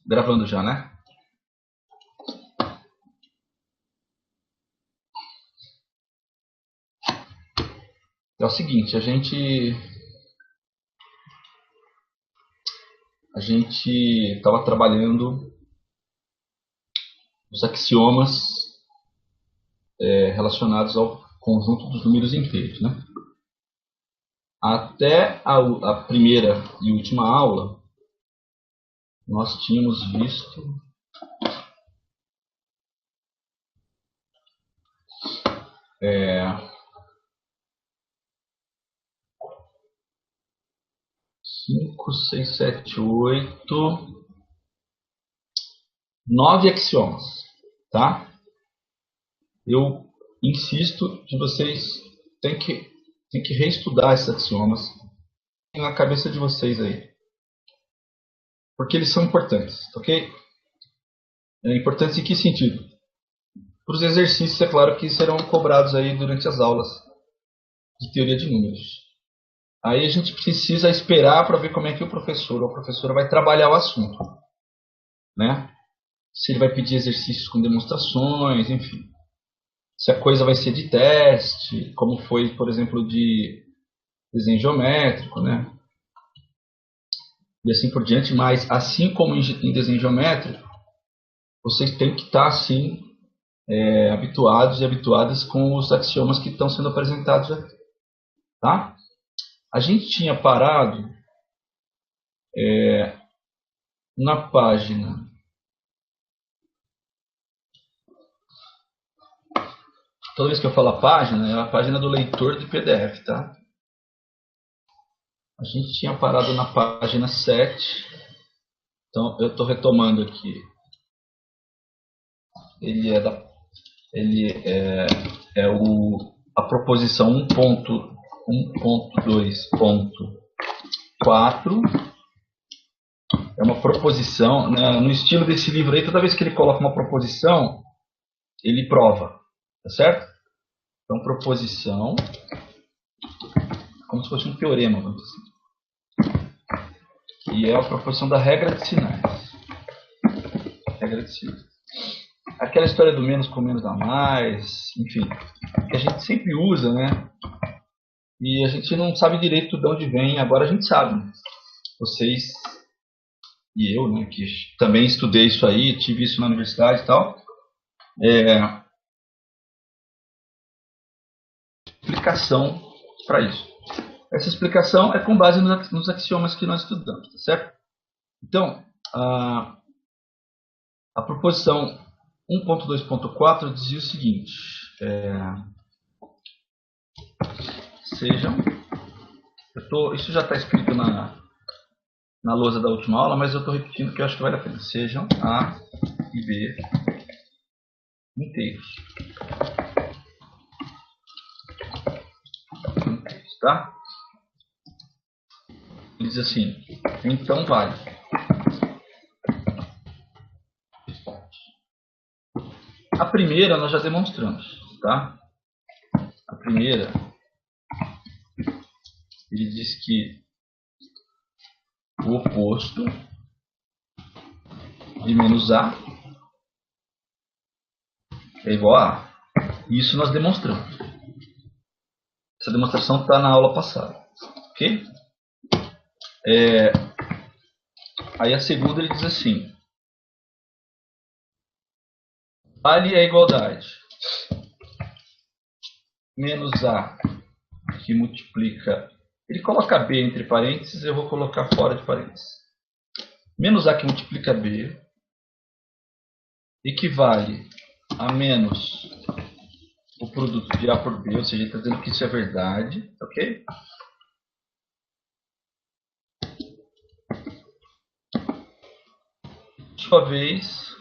Gravando já, né? É o seguinte, a gente estava trabalhando os axiomas relacionados ao conjunto dos números inteiros, né? Até a primeira e última aula, nós tínhamos visto é, 5, 6, 7, 8, 9 axiomas, tá? Eu insisto que vocês têm que reestudar esses axiomas na cabeça de vocês aí, porque eles são importantes, ok? Importantes em que sentido? Para os exercícios, é claro que serão cobrados aí durante as aulas de teoria de números. Aí a gente precisa esperar para ver como é que o professor ou a professora vai trabalhar o assunto, né? Se ele vai pedir exercícios com demonstrações, enfim. Se a coisa vai ser de teste, como foi, por exemplo, de desenho geométrico, né? E assim por diante. Mas, assim como em desenho geométrico, vocês têm que estar, assim, habituados e habituadas com os axiomas que estão sendo apresentados aqui, tá? A gente tinha parado na página. Toda vez que eu falo a página, é a página do leitor de PDF, tá? A gente tinha parado na página 7. Então eu estou retomando aqui. A proposição 1.2.4. É uma proposição, né, no estilo desse livro aí, toda vez que ele coloca uma proposição, ele prova, tá certo? Então, proposição, como se fosse um teorema, vamos dizer assim. E é a proposição da regra de sinais. Regra de sinais. Aquela história do menos com menos dá mais, enfim, que a gente sempre usa, né? E a gente não sabe direito de onde vem, agora a gente sabe, né? Vocês e eu, né, que também estudei isso aí, tive isso na universidade e tal, explicação para isso. Essa explicação é com base nos axiomas que nós estudamos, tá certo? Então, a proposição 1.2.4 dizia o seguinte: sejam, isso já está escrito na lousa da última aula, mas eu estou repetindo que eu acho que vale a pena. Sejam A e B inteiros. Tá? Ele diz assim: então vale. A primeira nós já demonstramos, tá? A primeira, ele diz que o oposto de menos A é igual a A. Isso nós demonstramos. Essa demonstração está na aula passada. Ok? Aí a segunda ele diz assim: vale a igualdade menos A que multiplica. Ele coloca B entre parênteses, eu vou colocar fora de parênteses. Menos A que multiplica B equivale a menos o produto de A por B, ou seja, ele está dizendo que isso é verdade, ok? Por sua vez,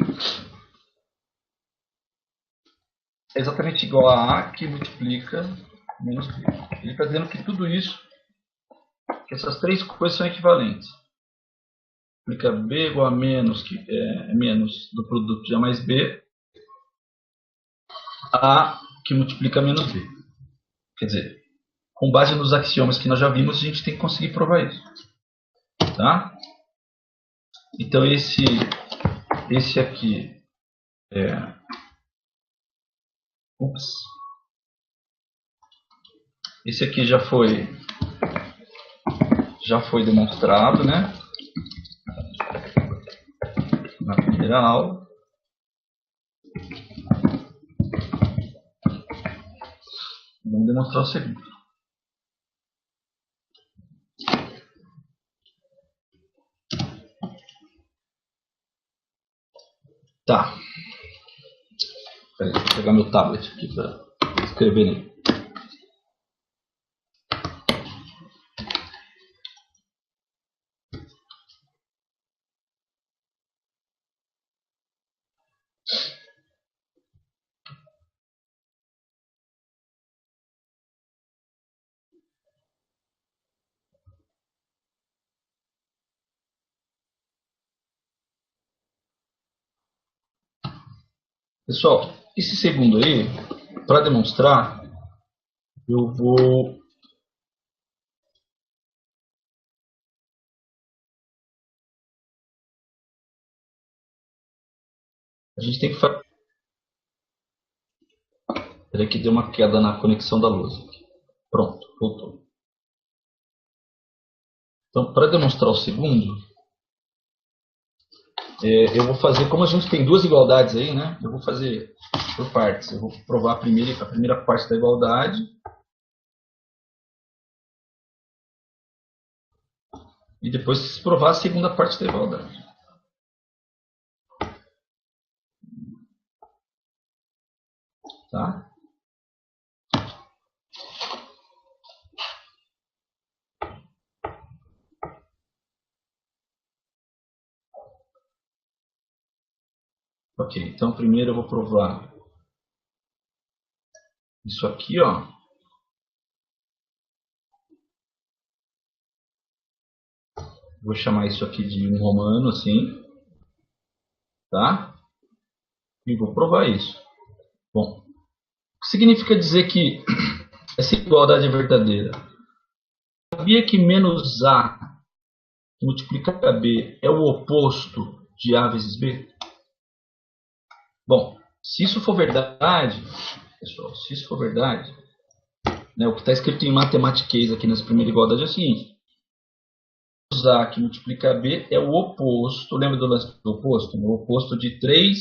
é exatamente igual a A que multiplica menos B. Ele está dizendo que tudo isso, que essas três coisas são equivalentes. Multiplica B igual a menos, que é menos do produto de A mais B, A que multiplica menos B. Quer dizer, com base nos axiomas que nós já vimos, a gente tem que conseguir provar isso. Tá? Então esse aqui esse aqui já foi demonstrado, né, na primeira aula. Vamos demonstrar o segundo. Tá. Peraí, deixa eu pegar meu tablet aqui para escrever nele. Pessoal, esse segundo aí, para demonstrar, eu vou a gente tem que fazer. Peraí que deu uma queda na conexão da luz. Pronto, voltou. Então, para demonstrar o segundo, eu vou fazer, como a gente tem duas igualdades aí, né? Eu vou fazer por partes. Eu vou provar a primeira parte da igualdade. E depois provar a segunda parte da igualdade. Tá? Ok, então primeiro eu vou provar isso aqui, ó. Vou chamar isso aqui de um romano, assim. Tá? E vou provar isso. Bom, o que significa dizer que essa igualdade é verdadeira? Sabia que menos A que multiplica B é o oposto de A vezes B? Bom, se isso for verdade, pessoal, se isso for verdade, né, o que está escrito em matematiquês aqui nessa primeira igualdade é o seguinte: menos A que multiplica B é o oposto, lembra do lance do oposto? O oposto de 3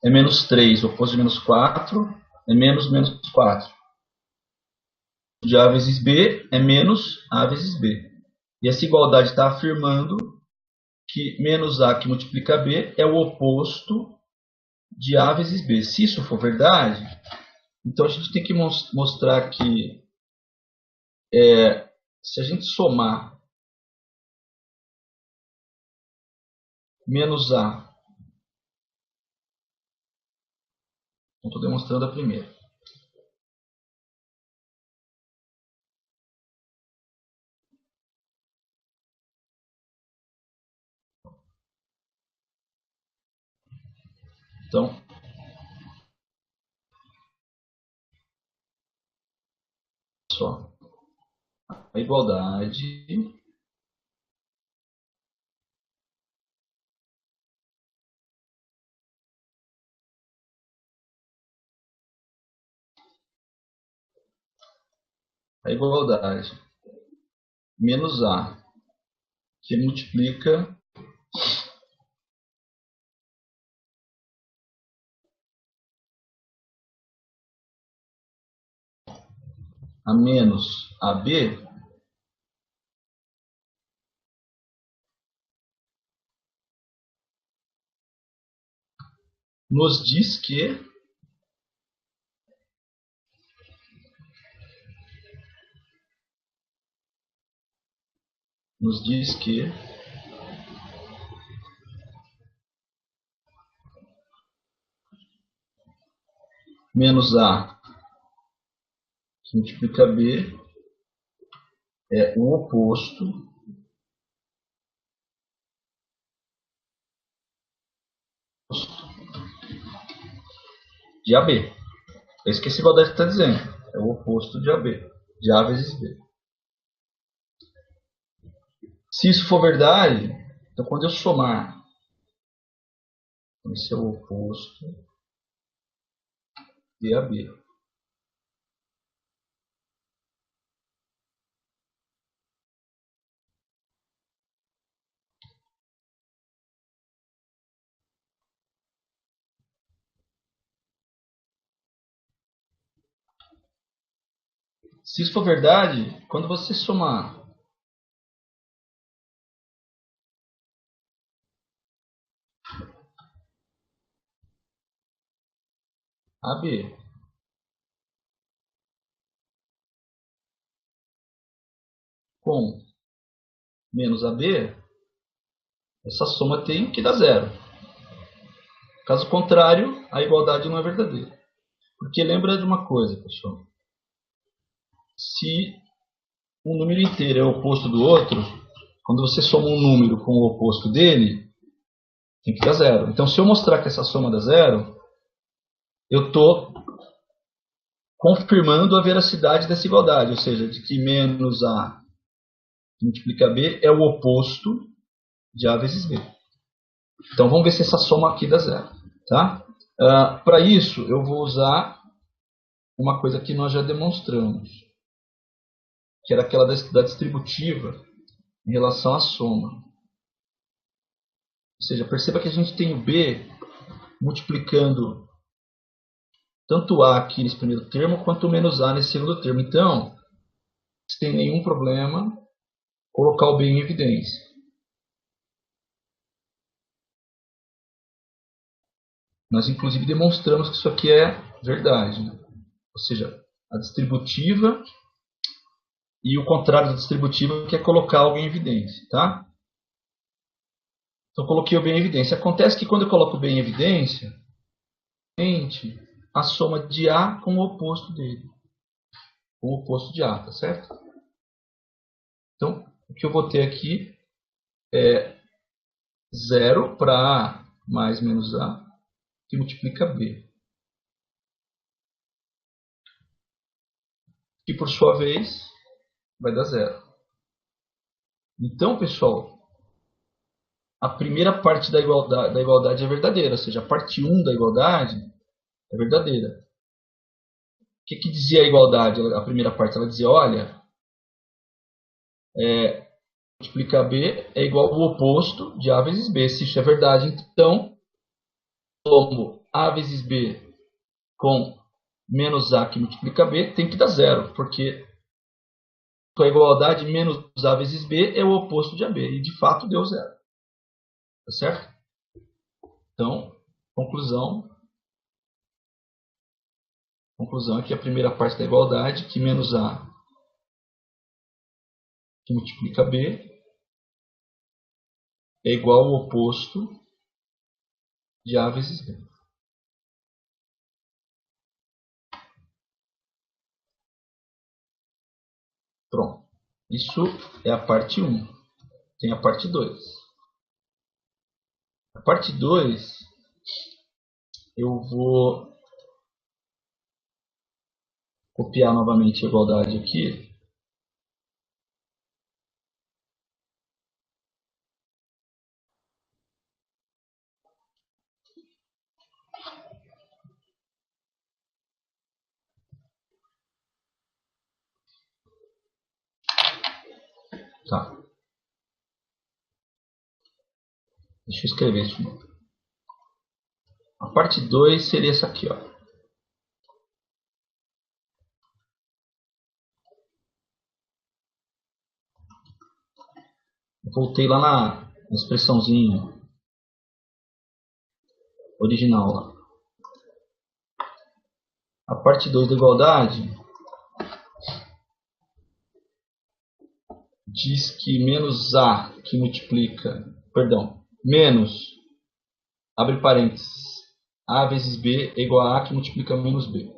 é menos 3, o oposto de menos 4 é menos 4. De A vezes B é menos A vezes B. E essa igualdade está afirmando que menos A que multiplica B é o oposto de A vezes B. Se isso for verdade, então a gente tem que mostrar que se a gente somar menos A, estou demonstrando a primeira. Então, só a igualdade menos A que multiplica a menos AB nos diz que menos A que multiplica B é o oposto de AB. É isso que essa igualdade está dizendo. É o oposto de AB. De A vezes B. Se isso for verdade, Então, quando eu somar, esse é o oposto de AB. Se isso for verdade, quando você somar AB com menos AB, essa soma tem que dar zero. Caso contrário, a igualdade não é verdadeira. Porque lembra de uma coisa, pessoal. Se um número inteiro é o oposto do outro, quando você soma um número com o oposto dele, tem que dar zero. Então, se eu mostrar que essa soma dá zero, eu estou confirmando a veracidade dessa igualdade, ou seja, de que menos A que multiplica B é o oposto de A vezes B. Então, vamos ver se essa soma aqui dá zero. Tá? Para isso, eu vou usar uma coisa que nós já demonstramos, que era aquela da distributiva em relação à soma. Ou seja, perceba que a gente tem o B multiplicando tanto A aqui nesse primeiro termo, quanto menos A nesse segundo termo. Então, sem nenhum problema, colocar o B em evidência. Nós, inclusive, demonstramos que isso aqui é verdade. Né? Ou seja, a distributiva e o contrário da distributiva, que é colocar algo em evidência. Tá? Então, coloquei o B em evidência. Acontece que quando eu coloco o B em evidência, a soma de A com o oposto dele. Com o oposto de A, tá certo? Então, o que eu vou ter aqui é 0 para A mais menos A, que multiplica B. Que, por sua vez, vai dar zero. Então, pessoal, a primeira parte da igualdade é verdadeira, ou seja, a parte 1 da igualdade é verdadeira. O que dizia a igualdade? A primeira parte, ela dizia, olha, multiplicar B é igual ao oposto de A vezes B. Se isso é verdade, então, como A vezes B com menos A que multiplica B, tem que dar zero, porque com a igualdade menos A vezes B é o oposto de AB. E, de fato, deu zero. Tá certo? Então, conclusão é que a primeira parte da igualdade, que menos A que multiplica B, é igual ao oposto de A vezes B. Pronto. Isso é a parte 1. Tem a parte 2. A parte 2, eu vou copiar novamente a igualdade aqui. Tá. Deixa eu escrever isso de novo. A parte 2 seria essa aqui, ó. Voltei lá na expressãozinha original lá. A parte 2 da igualdade diz que menos A que multiplica, menos, abre parênteses, A vezes B é igual a A que multiplica menos B.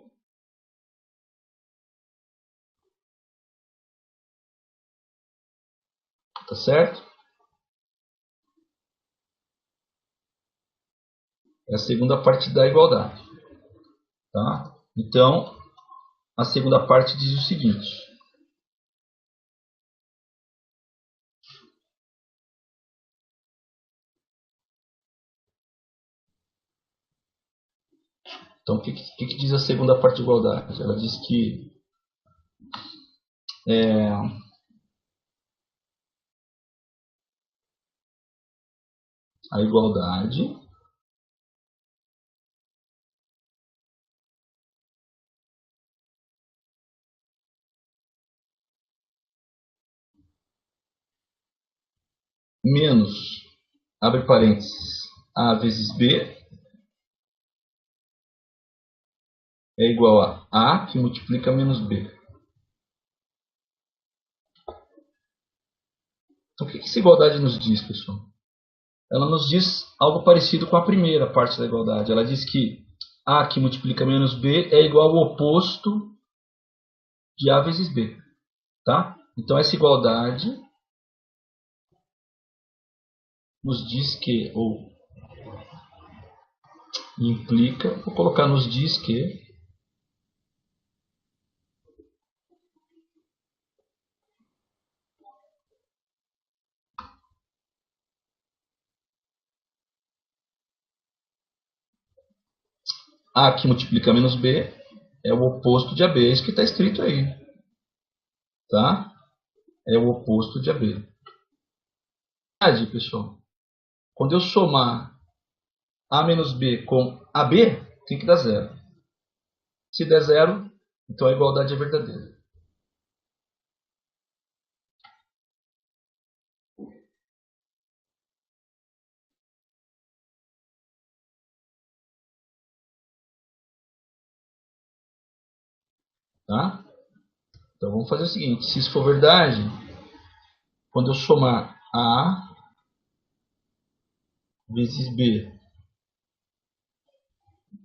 Tá certo? É a segunda parte da igualdade. Tá? Então, a segunda parte diz o seguinte. Então, o que diz a segunda parte de igualdade? Ela diz que a igualdade menos, abre parênteses, A vezes B é igual a que multiplica menos B. Então, o que essa igualdade nos diz, pessoal? Ela nos diz algo parecido com a primeira parte da igualdade. Ela diz que A que multiplica menos B é igual ao oposto de A vezes B. Tá? Então, essa igualdade nos diz que, ou implica, vou colocar nos diz que A que multiplica menos B é o oposto de AB. É isso que está escrito aí. Tá? É o oposto de AB. Pessoal, quando eu somar A menos B com AB, tem que dar zero. Se der zero, então a igualdade é verdadeira. Tá? Então vamos fazer o seguinte: se isso for verdade, quando eu somar A vezes B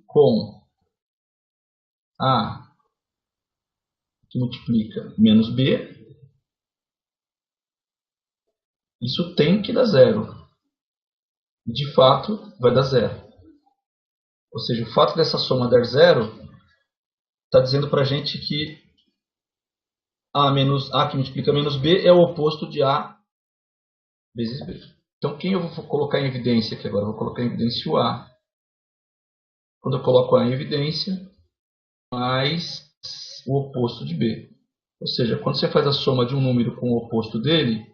com A que multiplica menos B, isso tem que dar zero. De fato, vai dar zero. Ou seja, o fato dessa soma dar zero está dizendo para a gente que A que multiplica menos B é o oposto de A vezes B. Então, quem eu vou colocar em evidência aqui agora? Eu vou colocar em evidência o A. Quando eu coloco A em evidência, mais o oposto de B. Ou seja, quando você faz a soma de um número com o oposto dele,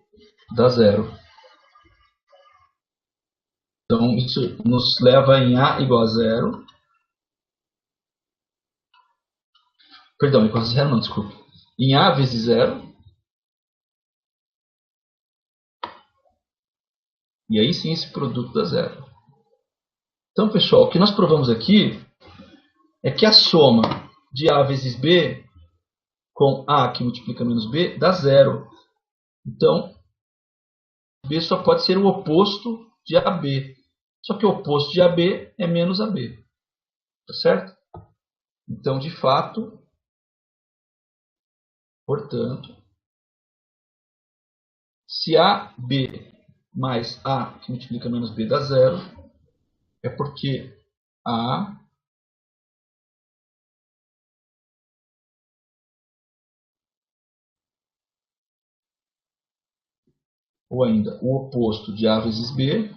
dá zero. Então, isso nos leva em A igual a zero. Perdão, igual a zero não, desculpa. Em A vezes zero. E aí sim esse produto dá zero. Então, pessoal, o que nós provamos aqui é que a soma de A vezes B com A que multiplica menos B dá zero. Então, B só pode ser o oposto de AB. Só que o oposto de AB é menos AB. Tá certo? Então, de fato, portanto, se AB mais A que multiplica menos B dá zero, é porque A ou ainda o oposto de A vezes B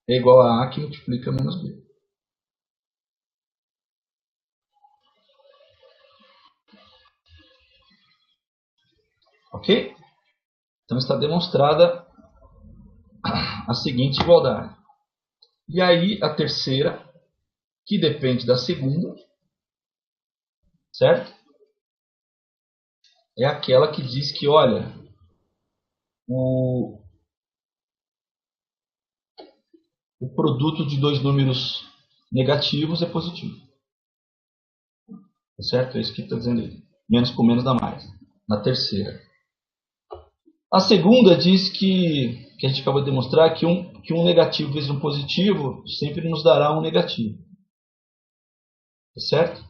é igual a A que multiplica menos B. Ok? Então está demonstrada a seguinte igualdade. E aí a terceira, que depende da segunda, certo? É aquela que diz que, olha, o produto de dois números negativos é positivo. Tá certo? É isso que está dizendo aí. Menos com menos dá mais. Na terceira. A segunda diz que a gente acabou de demonstrar que um negativo vezes um positivo sempre nos dará um negativo. Tá certo?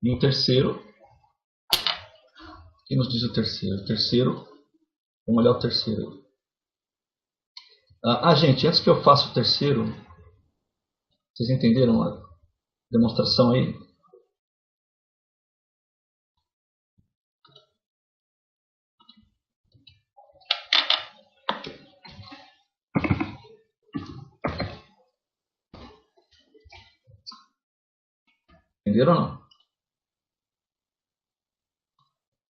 E o terceiro, o que nos diz o terceiro? O terceiro, vamos olhar o terceiro. Gente, antes que eu faça o terceiro, vocês entenderam a demonstração aí? Entenderam ou não?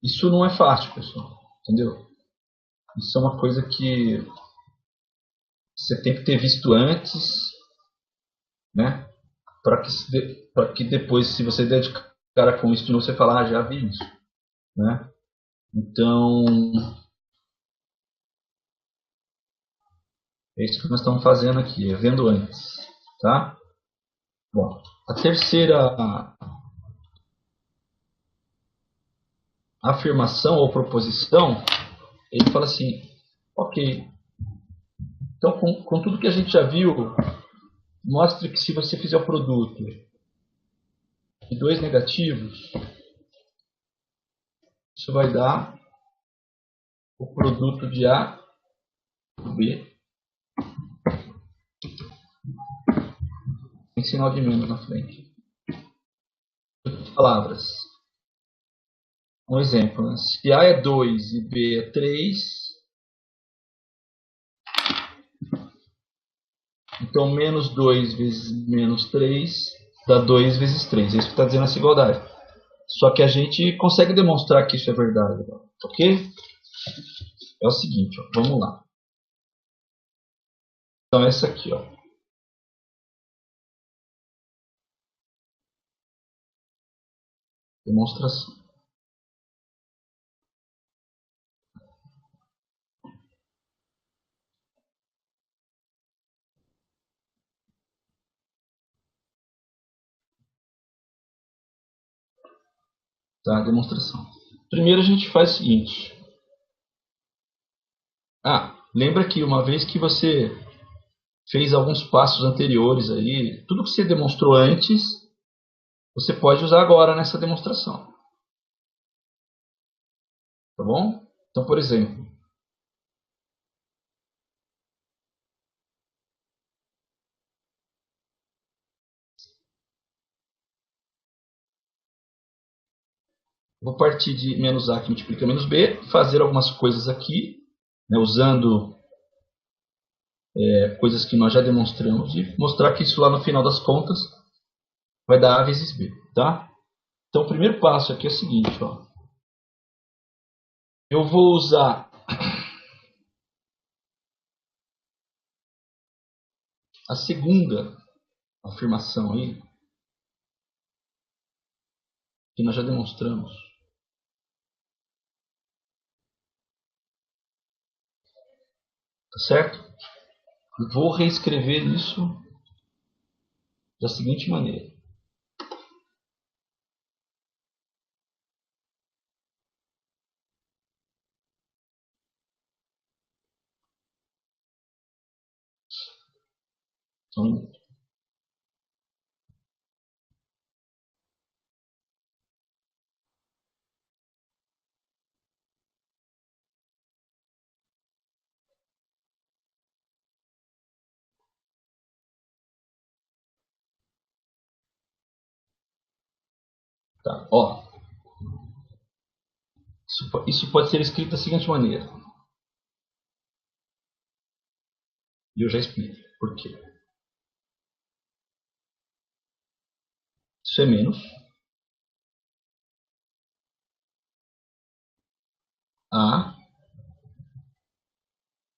Isso não é fácil, pessoal. Entendeu? Isso é uma coisa que você tem que ter visto antes, né? Para que depois, se você der de cara com isso de novo, você falar, já vi isso, né? Então, é isso que nós estamos fazendo aqui, é vendo antes, tá? Bom, a terceira afirmação ou proposição, ele fala assim, ok, então com tudo que a gente já viu, mostre que se você fizer o produto de dois negativos, isso vai dar o produto de A e B, em sinal de menos na frente. Palavras. Um exemplo, né? Se A é 2 e B é 3, então menos 2 vezes menos 3 dá 2 vezes 3. É isso que está dizendo essa igualdade. Só que a gente consegue demonstrar que isso é verdade. Ok? É o seguinte, ó, vamos lá. Então essa aqui, ó. Demonstração. Tá? Demonstração. Primeiro a gente faz o seguinte. Lembra que uma vez que você fez alguns passos anteriores aí, tudo que você demonstrou antes, você pode usar agora nessa demonstração. Tá bom? Então, por exemplo, vou partir de menos A que multiplica menos B, fazer algumas coisas aqui, né, usando coisas que nós já demonstramos e mostrar que isso lá no final das contas vai dar A vezes B. Tá? Então, o primeiro passo aqui é o seguinte. Ó. Eu vou usar a segunda afirmação aí, que nós já demonstramos. Tá certo? Eu vou reescrever isso da seguinte maneira. Então, tá, ó, isso pode ser escrito da seguinte maneira. E eu já explico por quê. Isso é menos A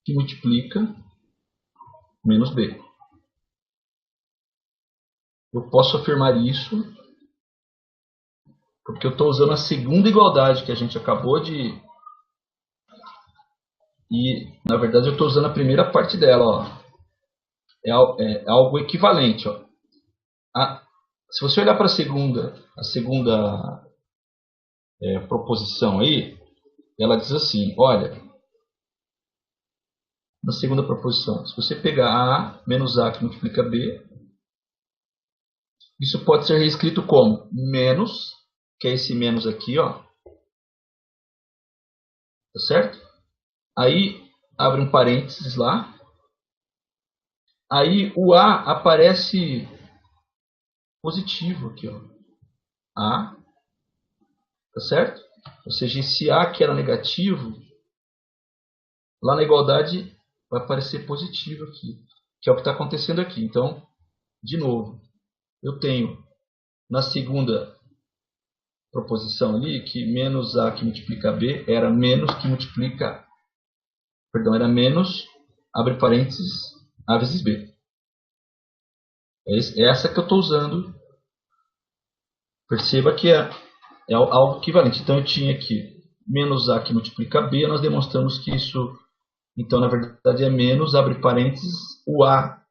que multiplica menos B. Eu posso afirmar isso porque eu estou usando a segunda igualdade que a gente acabou de... E, na verdade, eu estou usando a primeira parte dela. Ó. É algo equivalente. Ó. Se você olhar para a segunda proposição aí, ela diz assim, olha, na segunda proposição, se você pegar A menos A que multiplica B, isso pode ser reescrito como menos, que é esse menos aqui, ó, tá certo? Aí abre um parênteses lá, aí o A aparece positivo aqui, ó, A, tá certo? Ou seja, esse A que era negativo, lá na igualdade vai aparecer positivo aqui, que é o que está acontecendo aqui. Então, de novo, eu tenho na segunda proposição ali, que menos A que multiplica B era menos que multiplica, perdão, era menos, abre parênteses, A vezes B. É essa que eu estou usando. Perceba que é algo equivalente. Então eu tinha aqui menos A que multiplica B, nós demonstramos que isso, então na verdade é menos, abre parênteses, o A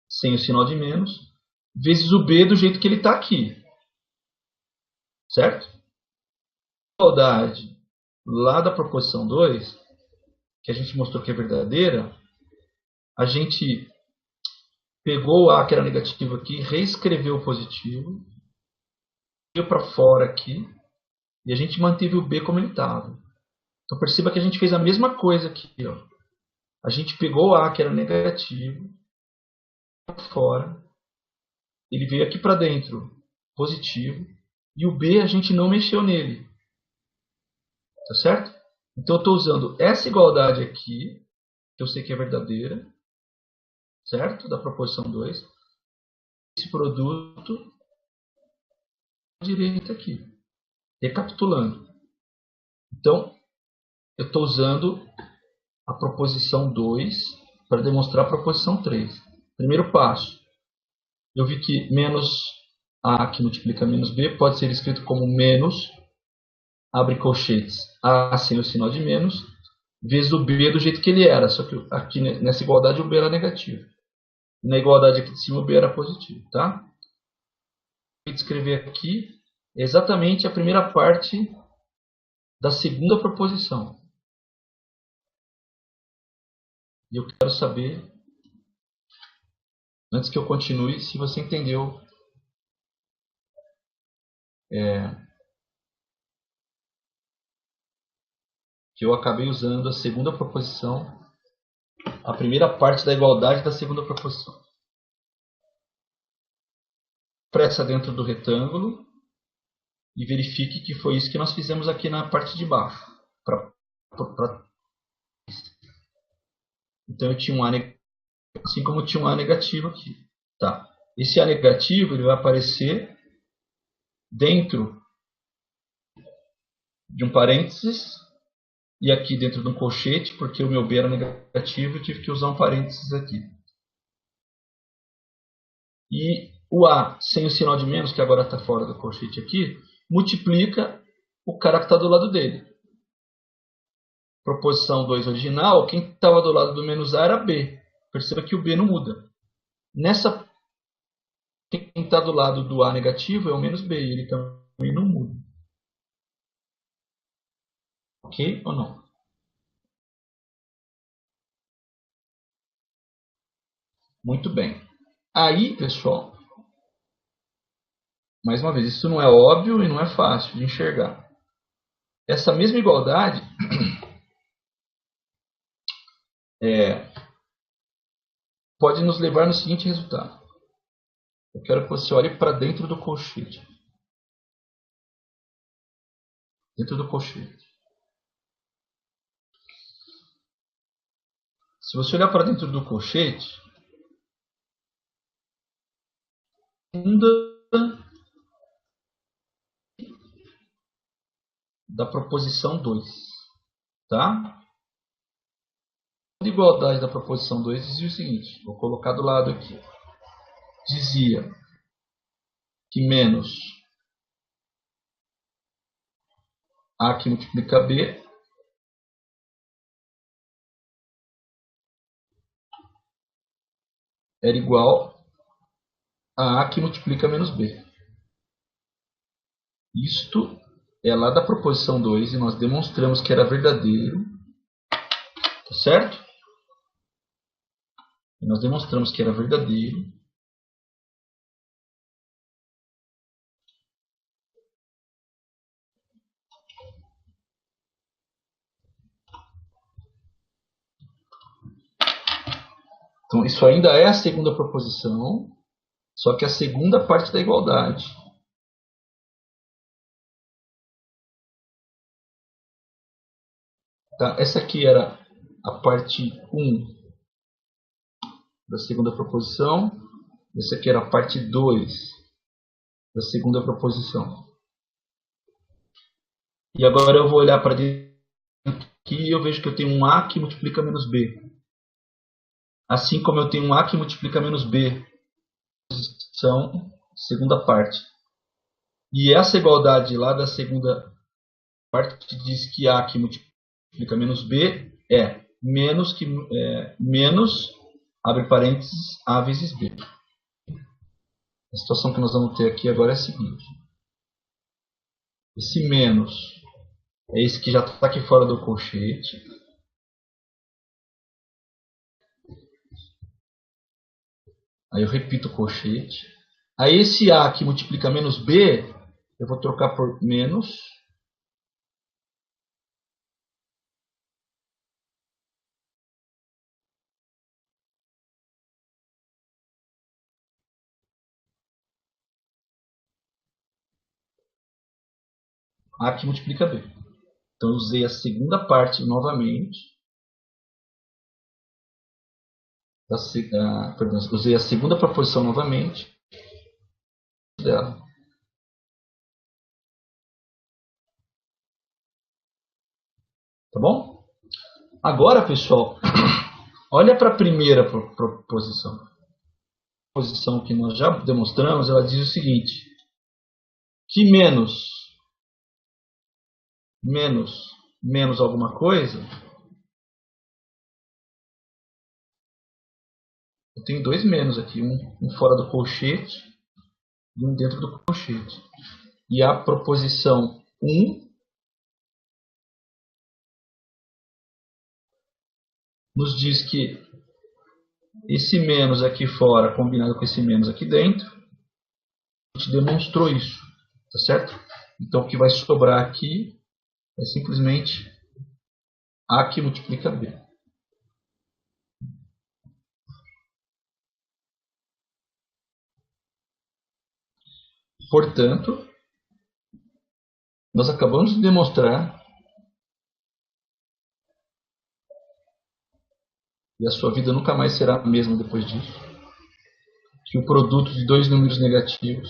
sem o sinal de menos, vezes o B do jeito que ele está aqui. Certo? A igualdade lá da proposição 2, que a gente mostrou que é verdadeira, a gente pegou o A que era negativo aqui, reescreveu o positivo, veio para fora aqui, e a gente manteve o B como ele estava. Então perceba que a gente fez a mesma coisa aqui. Ó. A gente pegou o A que era negativo, para fora, ele veio aqui para dentro, positivo, e o B a gente não mexeu nele. Tá certo? Então eu estou usando essa igualdade aqui, que eu sei que é verdadeira, certo? Da proposição 2. Esse produto à direita aqui. Recapitulando. Então, eu estou usando a proposição 2 para demonstrar a proposição 3. Primeiro passo. Eu vi que menos A que multiplica menos B pode ser escrito como menos, abre colchetes, A sem o sinal de menos, vezes o B do jeito que ele era. Só que aqui nessa igualdade o B era negativo. Na igualdade aqui de cima o B era positivo. Tá? Vou escrever aqui exatamente a primeira parte da segunda proposição. E eu quero saber, antes que eu continue, se você entendeu que eu acabei usando a segunda proposição, a primeira parte da igualdade da segunda proposição. Pressa dentro do retângulo e verifique que foi isso que nós fizemos aqui na parte de baixo. Então eu tinha um A negativo, assim como tinha um A negativo aqui. Tá. Esse A negativo ele vai aparecer dentro de um parênteses e aqui dentro de um colchete, porque o meu B era negativo, eu tive que usar um parênteses aqui. E o A sem o sinal de menos, que agora está fora do colchete aqui, multiplica o cara que está do lado dele. Proposição 2 original, quem estava do lado do menos A era B. Perceba que o B não muda. Nessa, quem está do lado do A negativo é o menos B, ele também não muda. Ok ou não? Muito bem. Aí, pessoal, mais uma vez, isso não é óbvio e não é fácil de enxergar. Essa mesma igualdade pode nos levar no seguinte resultado. Eu quero que você olhe para dentro do colchete. Dentro do colchete. Se você olhar para dentro do colchete, da proposição 2. Tá? A igualdade da proposição 2 dizia o seguinte, vou colocar do lado aqui. Dizia que menos A que multiplica B era igual a que multiplica menos B. Isto é lá da proposição 2 e nós demonstramos que era verdadeiro. Tá certo? E nós demonstramos que era verdadeiro. Então isso ainda é a segunda proposição, só que a segunda parte da igualdade. Tá? Essa aqui era a parte 1 da segunda proposição. Essa aqui era a parte 2 da segunda proposição. E agora eu vou olhar para dentro aqui e eu vejo que eu tenho um A que multiplica menos B. Assim como eu tenho um A que multiplica menos B, são segunda parte. E essa igualdade lá da segunda parte diz que A que multiplica menos B é menos, abre parênteses, A vezes B. A situação que nós vamos ter aqui agora é a seguinte. Esse menos é esse que já está aqui fora do colchete. Aí eu repito o colchete. Aí esse A que multiplica menos B, eu vou trocar por menos. A que multiplica B. Então eu usei a segunda parte novamente. Perdão, usei a segunda proposição novamente. Dela. Tá bom? Agora, pessoal, olha para a primeira proposição. A proposição que nós já demonstramos, ela diz o seguinte: que menos alguma coisa, eu tenho dois menos aqui, um fora do colchete e um dentro do colchete. E a proposição 1 nos diz que esse menos aqui fora combinado com esse menos aqui dentro, a gente demonstrou isso, tá certo? Então o que vai sobrar aqui é simplesmente A que multiplica B. Portanto, nós acabamos de demonstrar, e a sua vida nunca mais será a mesma depois disso, que o produto de dois números negativos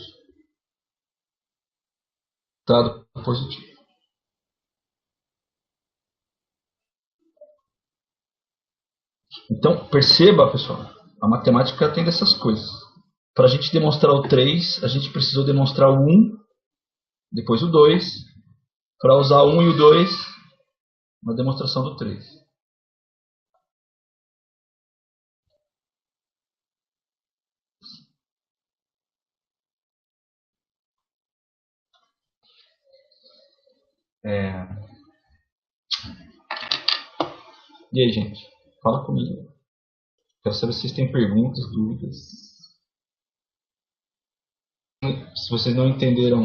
dado positivo. Então, perceba, pessoal, a matemática tem dessas coisas. Para a gente demonstrar o 3, a gente precisou demonstrar o 1, depois o 2. Para usar o 1 e o 2 na demonstração do 3. E aí, gente? Fala comigo. Quero saber se vocês têm perguntas, dúvidas. Se vocês não entenderam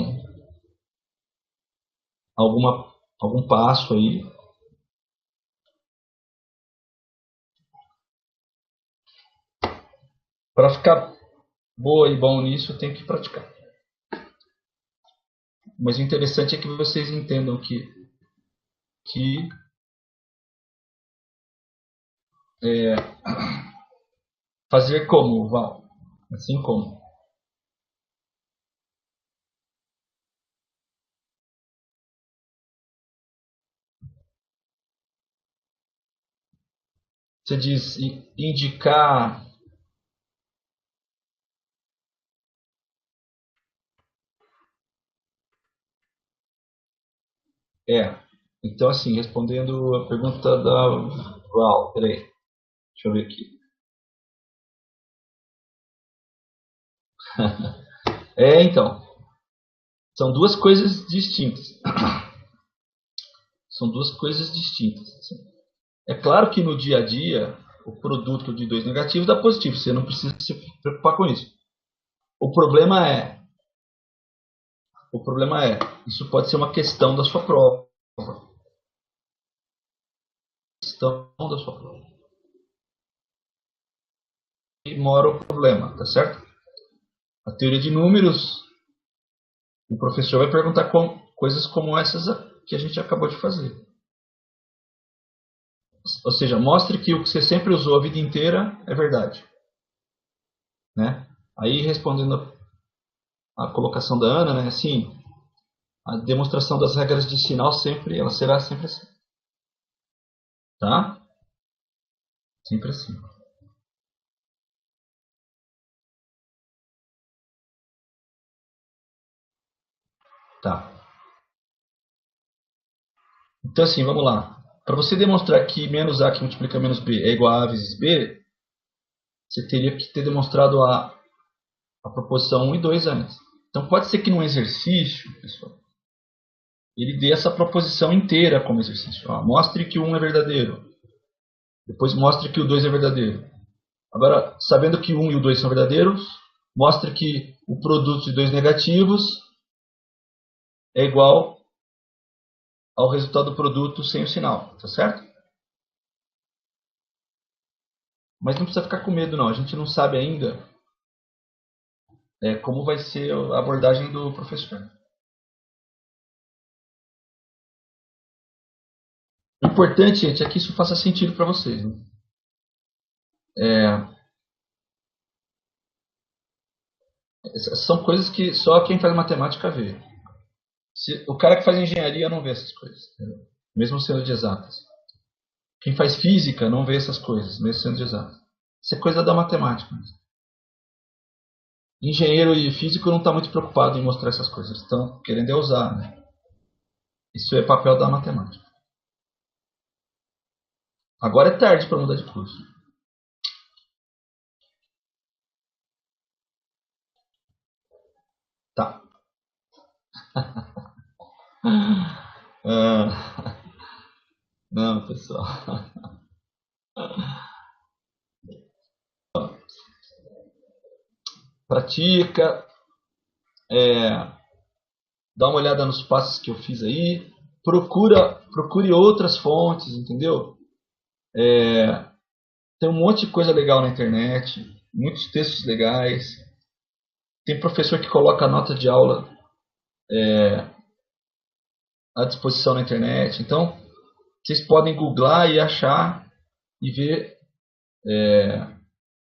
algum passo aí, para ficar boa e bom nisso, tem que praticar. Mas o interessante é que vocês entendam que fazer como, Val? Assim como. Você diz indicar. Então, assim, respondendo a pergunta da Val, peraí, deixa eu ver aqui. Então, são duas coisas distintas. São duas coisas distintas. É claro que no dia a dia, o produto de dois negativos dá positivo, você não precisa se preocupar com isso. O problema é, isso pode ser uma questão da sua prova. Questão da sua prova. E mora o problema, tá certo? A teoria de números, o professor vai perguntar coisas como essas que a gente acabou de fazer. Ou seja, mostre que o que você sempre usou a vida inteira é verdade. Né? Aí, respondendo a colocação da Ana, né? Assim, a demonstração das regras de sinal sempre, ela será sempre assim. Tá? Sempre assim. Tá. Então assim, vamos lá. Para você demonstrar que menos A que multiplica menos B é igual a A vezes B, você teria que ter demonstrado a proposição 1 e 2 antes. Então pode ser que num exercício, pessoal, ele dê essa proposição inteira como exercício. Ó, mostre que o 1 é verdadeiro. Depois mostre que o 2 é verdadeiro. Agora, sabendo que o 1 e o 2 são verdadeiros, mostre que o produto de dois negativos é igual ao resultado do produto sem o sinal. Tá certo? Mas não precisa ficar com medo não. A gente não sabe ainda como vai ser a abordagem do professor. O importante, gente, é que isso faça sentido para vocês. Né? São coisas que só quem faz matemática vê. O cara que faz engenharia não vê essas coisas, entendeu? Mesmo sendo de exatas. Quem faz física não vê essas coisas, mesmo sendo de exatas. Isso é coisa da matemática. Engenheiro e físico não está muito preocupado em mostrar essas coisas. Estão querendo usar. Né? Isso é papel da matemática. Agora é tarde para mudar de curso. Tá. Ah, não, pessoal. Pratica. Dá uma olhada nos passos que eu fiz aí. Procure outras fontes, entendeu? Tem um monte de coisa legal na internet. Muitos textos legais. Tem professor que coloca a nota de aula à disposição na internet. Então, vocês podem googlar e achar e ver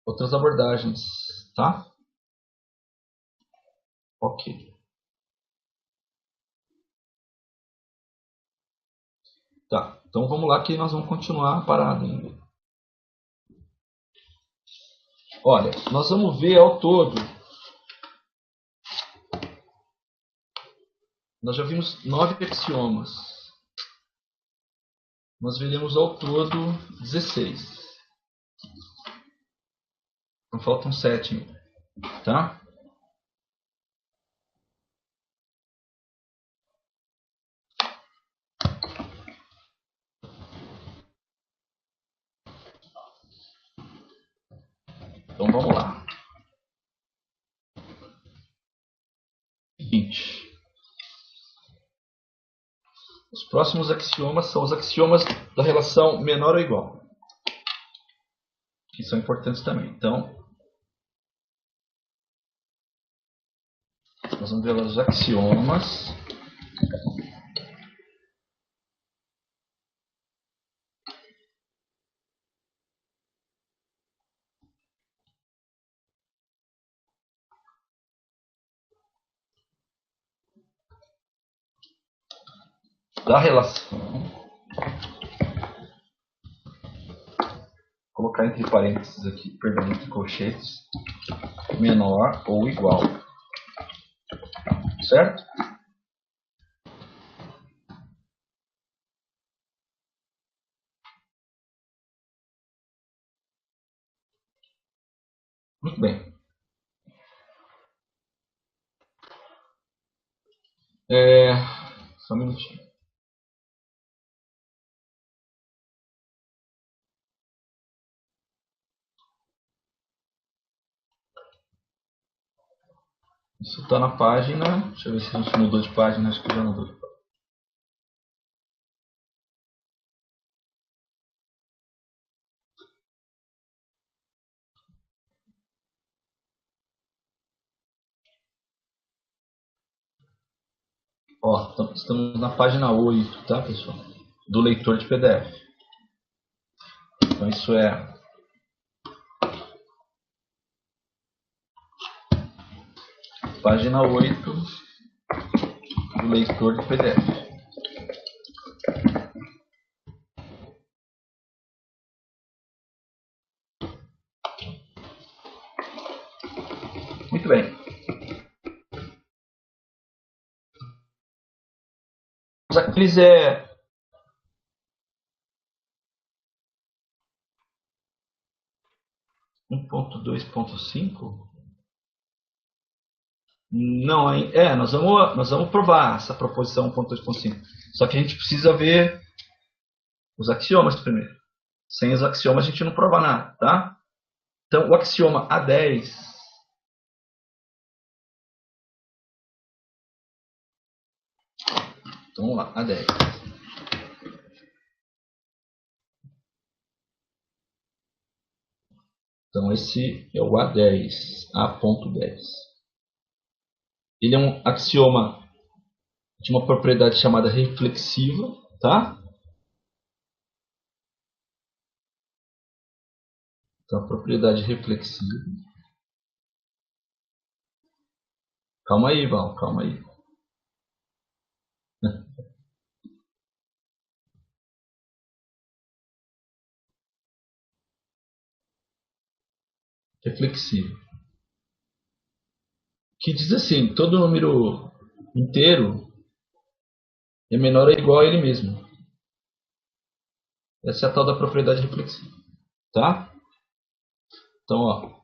outras abordagens, tá? Ok. Tá. Então vamos lá que nós vamos continuar a parada ainda. Olha, nós vamos ver ao todo. Nós já vimos 9 axiomas. Nós veremos ao todo 16. Então faltam 7, tá? Então vamos lá. Seguinte. Os próximos axiomas são os axiomas da relação menor ou igual. Que são importantes também. Então, nós vamos ver os axiomas da relação. Vou colocar entre parênteses aqui, perdão, entre colchetes, menor ou igual. Certo? Muito bem. Só um minutinho. Isso está na página. Deixa eu ver se a gente mudou de página. Acho que já mudou de página. Ó, estamos na página 8, tá, pessoal? Do leitor de PDF. Então isso página 8 do leitor de PDF. Muito bem. Aqueles 1.2.5. Não, nós vamos provar essa proposição 1.2.5. Só que a gente precisa ver os axiomas primeiro. Sem os axiomas a gente não prova nada, tá? Então, o axioma A10 então, vamos lá, A10. Então, esse é o A10, A.10. Ele é um axioma de uma propriedade chamada reflexiva, tá? Então, a propriedade reflexiva. Calma aí, Val, calma aí. Reflexivo. Que diz assim, todo número inteiro é menor ou igual a ele mesmo. Essa é a tal da propriedade reflexiva, tá? Então, ó,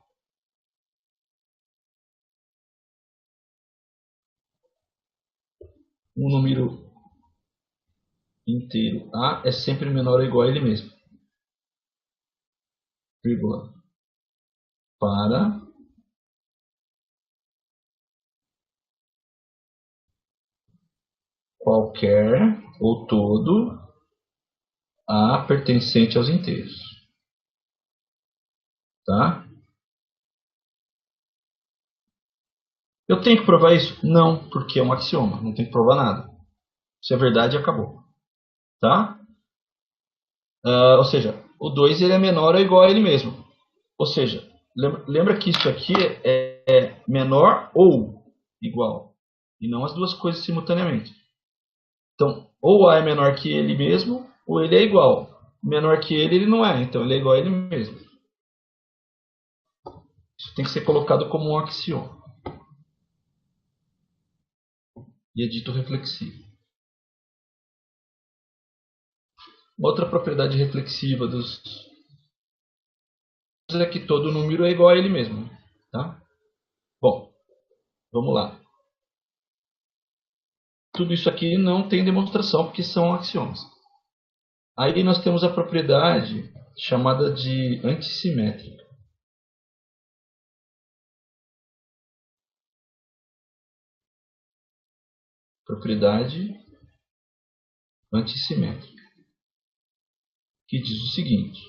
um número inteiro A é sempre menor ou igual a ele mesmo. Vírgula. Para qualquer ou todo A pertencente aos inteiros. Tá? Eu tenho que provar isso? Não, porque é um axioma. Não tem que provar nada. Se é verdade, acabou. Tá? Ou seja, o 2 ele é menor ou igual a ele mesmo. Ou seja, lembra que isso aqui é menor ou igual. E não as duas coisas simultaneamente. Então, ou A é menor que ele mesmo, ou ele é igual. Menor que ele não é. Então, ele é igual a ele mesmo. Isso tem que ser colocado como um axioma. E é dito reflexivo. Outra propriedade reflexiva dos é que todo número é igual a ele mesmo. Tá? Bom, vamos lá. Tudo isso aqui não tem demonstração porque são axiomas. Aí nós temos a propriedade chamada de antissimétrica. Propriedade antissimétrica. Que diz o seguinte.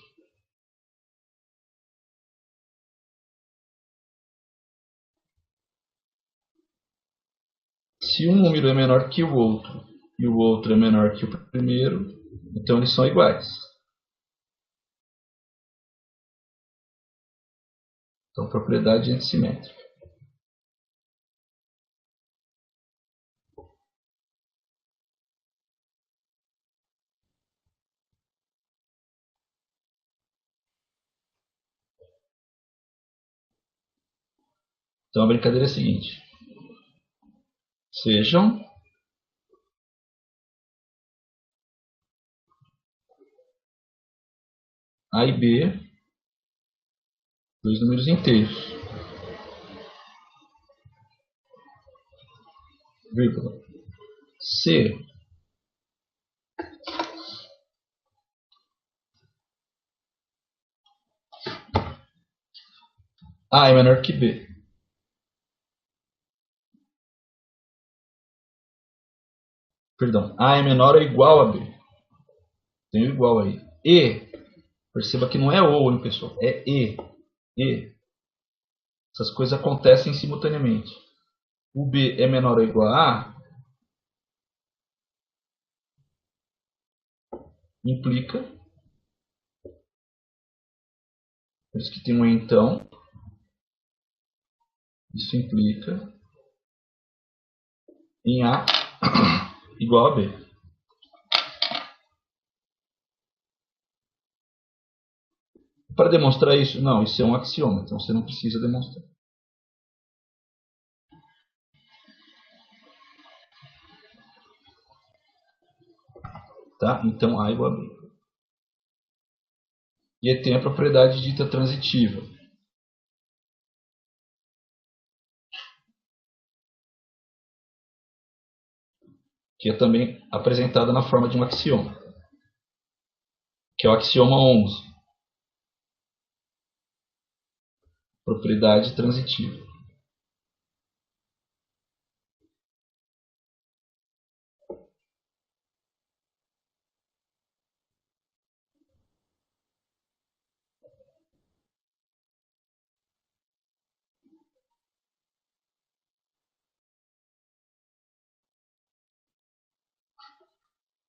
Se um número é menor que o outro e o outro é menor que o primeiro, então eles são iguais. Então, propriedade antissimétrica. Então, a brincadeira é a seguinte. Sejam A e B dois números inteiros. Vírgula. Se A é menor que B. Perdão. A é menor ou igual a B. Tem o igual aí. E. Perceba que não é ou, hein, pessoal? É e. E. Essas coisas acontecem simultaneamente. O B é menor ou igual a A implica. Por isso que tem um então. Isso implica em A igual a B. Para demonstrar isso, não, isso é um axioma, então você não precisa demonstrar. Tá? Então A igual a B. E tem a propriedade dita transitiva, que é também apresentada na forma de um axioma, que é o axioma 11. Propriedade transitiva.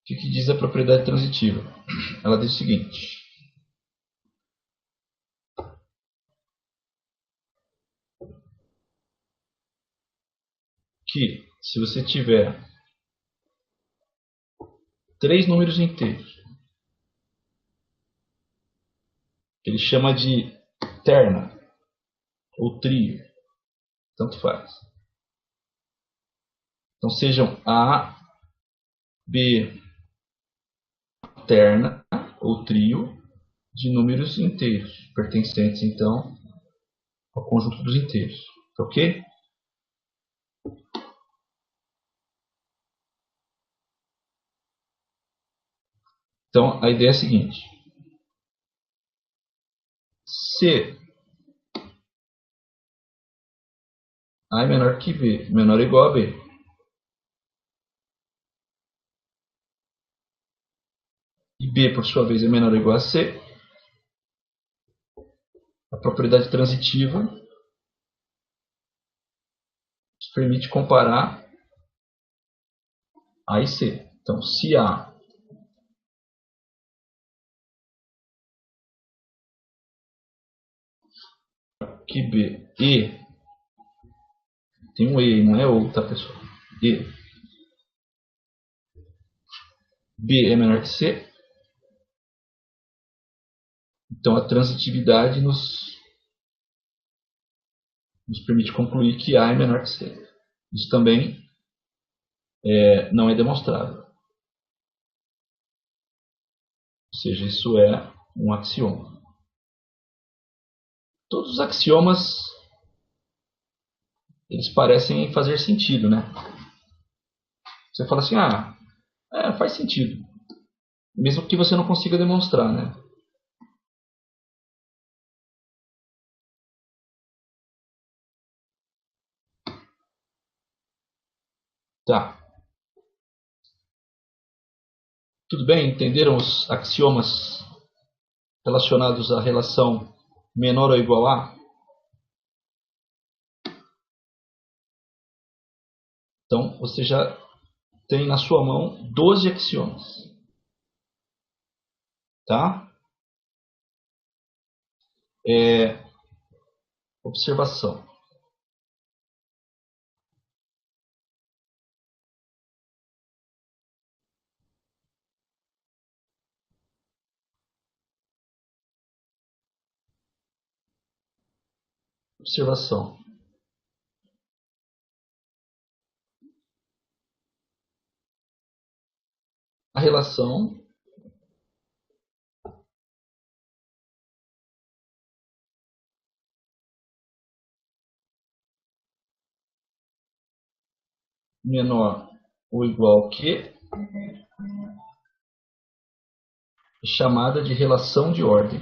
O que diz a propriedade transitiva? Ela diz o seguinte: que se você tiver 3 números inteiros, que ele chama de terna ou trio, tanto faz. Então sejam A, B, terna ou trio de números inteiros, pertencentes então ao conjunto dos inteiros. Ok? Então a ideia é a seguinte: se A é menor que B, menor ou igual a B, e B por sua vez é menor ou igual a C, a propriedade transitiva nos permite comparar A e C. Então, se A que B e tem um E, não é ou, tá pessoal? E B é menor que C, então a transitividade nos permite concluir que A é menor que C. Isso também não é demonstrável. Ou seja, isso é um axioma. Todos os axiomas eles parecem fazer sentido, né? Você fala assim, faz sentido. Mesmo que você não consiga demonstrar, né? Tá. Tudo bem? Entenderam os axiomas relacionados à relação menor ou igual a? Então, você já tem na sua mão 12 axiomas. Tá? Observação. Observação. A relação menor ou igual que é chamada de relação de ordem.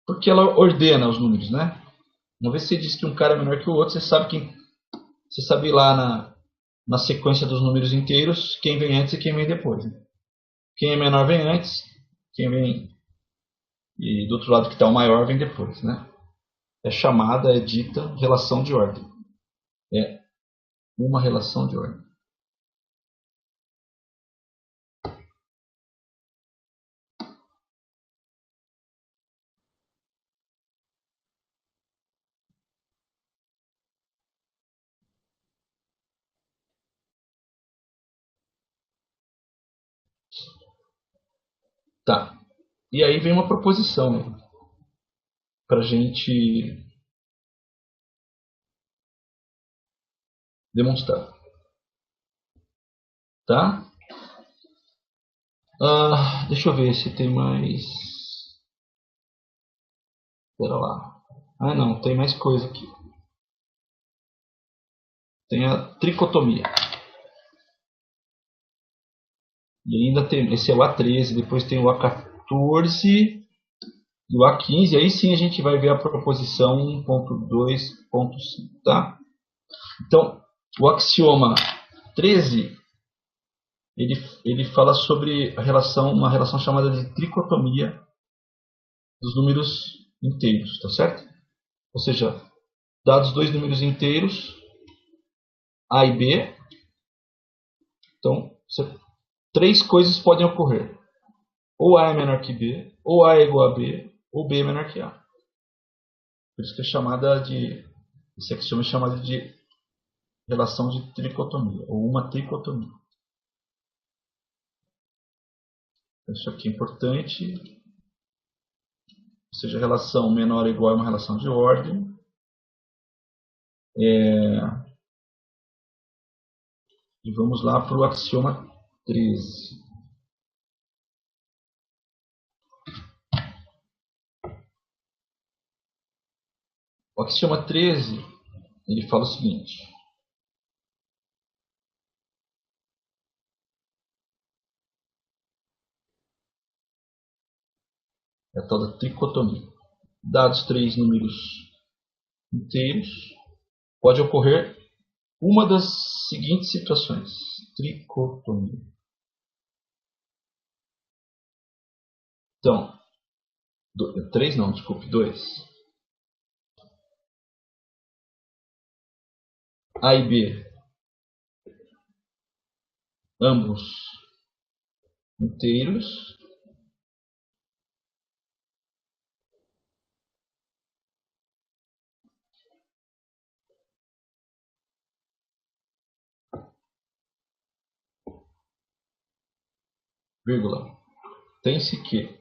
Porque ela ordena os números, né? Uma vez que você diz que um cara é menor que o outro, você sabe lá na sequência dos números inteiros quem vem antes e quem vem depois. Né? Quem é menor vem antes, quem vem e do outro lado que está o maior vem depois, né? É chamada, é dita relação de ordem. É uma relação de ordem. Tá. E aí vem uma proposição para a gente demonstrar. Tá? Deixa eu ver se tem mais. Pera lá. Ah, não, tem mais coisa aqui. Tem a tricotomia. E ainda tem. Esse é o A13, depois tem o A14 e o A15. Aí sim a gente vai ver a proposição 1.2.5. Tá? Então, o axioma 13 ele fala sobre uma relação chamada de tricotomia dos números inteiros, tá certo? Ou seja, dados dois números inteiros, A e B, então três coisas podem ocorrer. Ou A é menor que B, ou A é igual a B, ou B é menor que A. Por isso que esse axioma é chamado de relação de tricotomia, ou uma tricotomia. Isso aqui é importante. Ou seja, a relação menor ou igual é uma relação de ordem. E vamos lá para o axioma 13. O axioma 13 ele fala o seguinte. É a tal da tricotomia. Dados três números inteiros, pode ocorrer uma das seguintes situações. Tricotomia. Então, 3 não, desculpe, 2. A e B, ambos inteiros. Vírgula. Tem-se que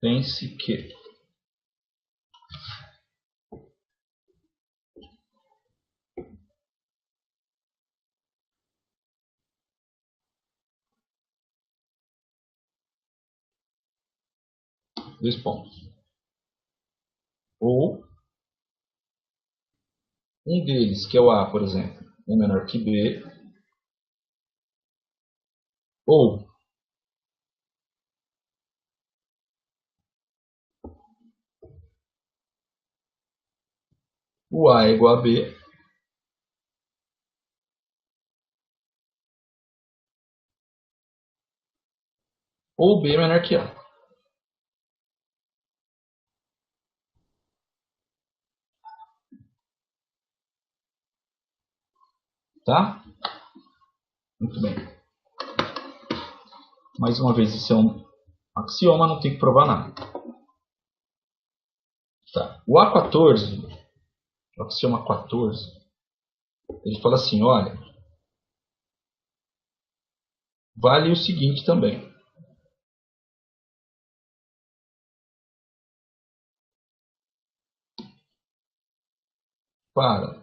Pense que. Dois pontos. Ou um deles, que é o A, por exemplo, é menor que B. Ou o A é igual a B. Ou B é menor que A. Tá? Muito bem. Mais uma vez, isso é um axioma, não tem que provar nada. Tá. O A14, o axioma 14, ele fala assim, olha, vale o seguinte também. Para,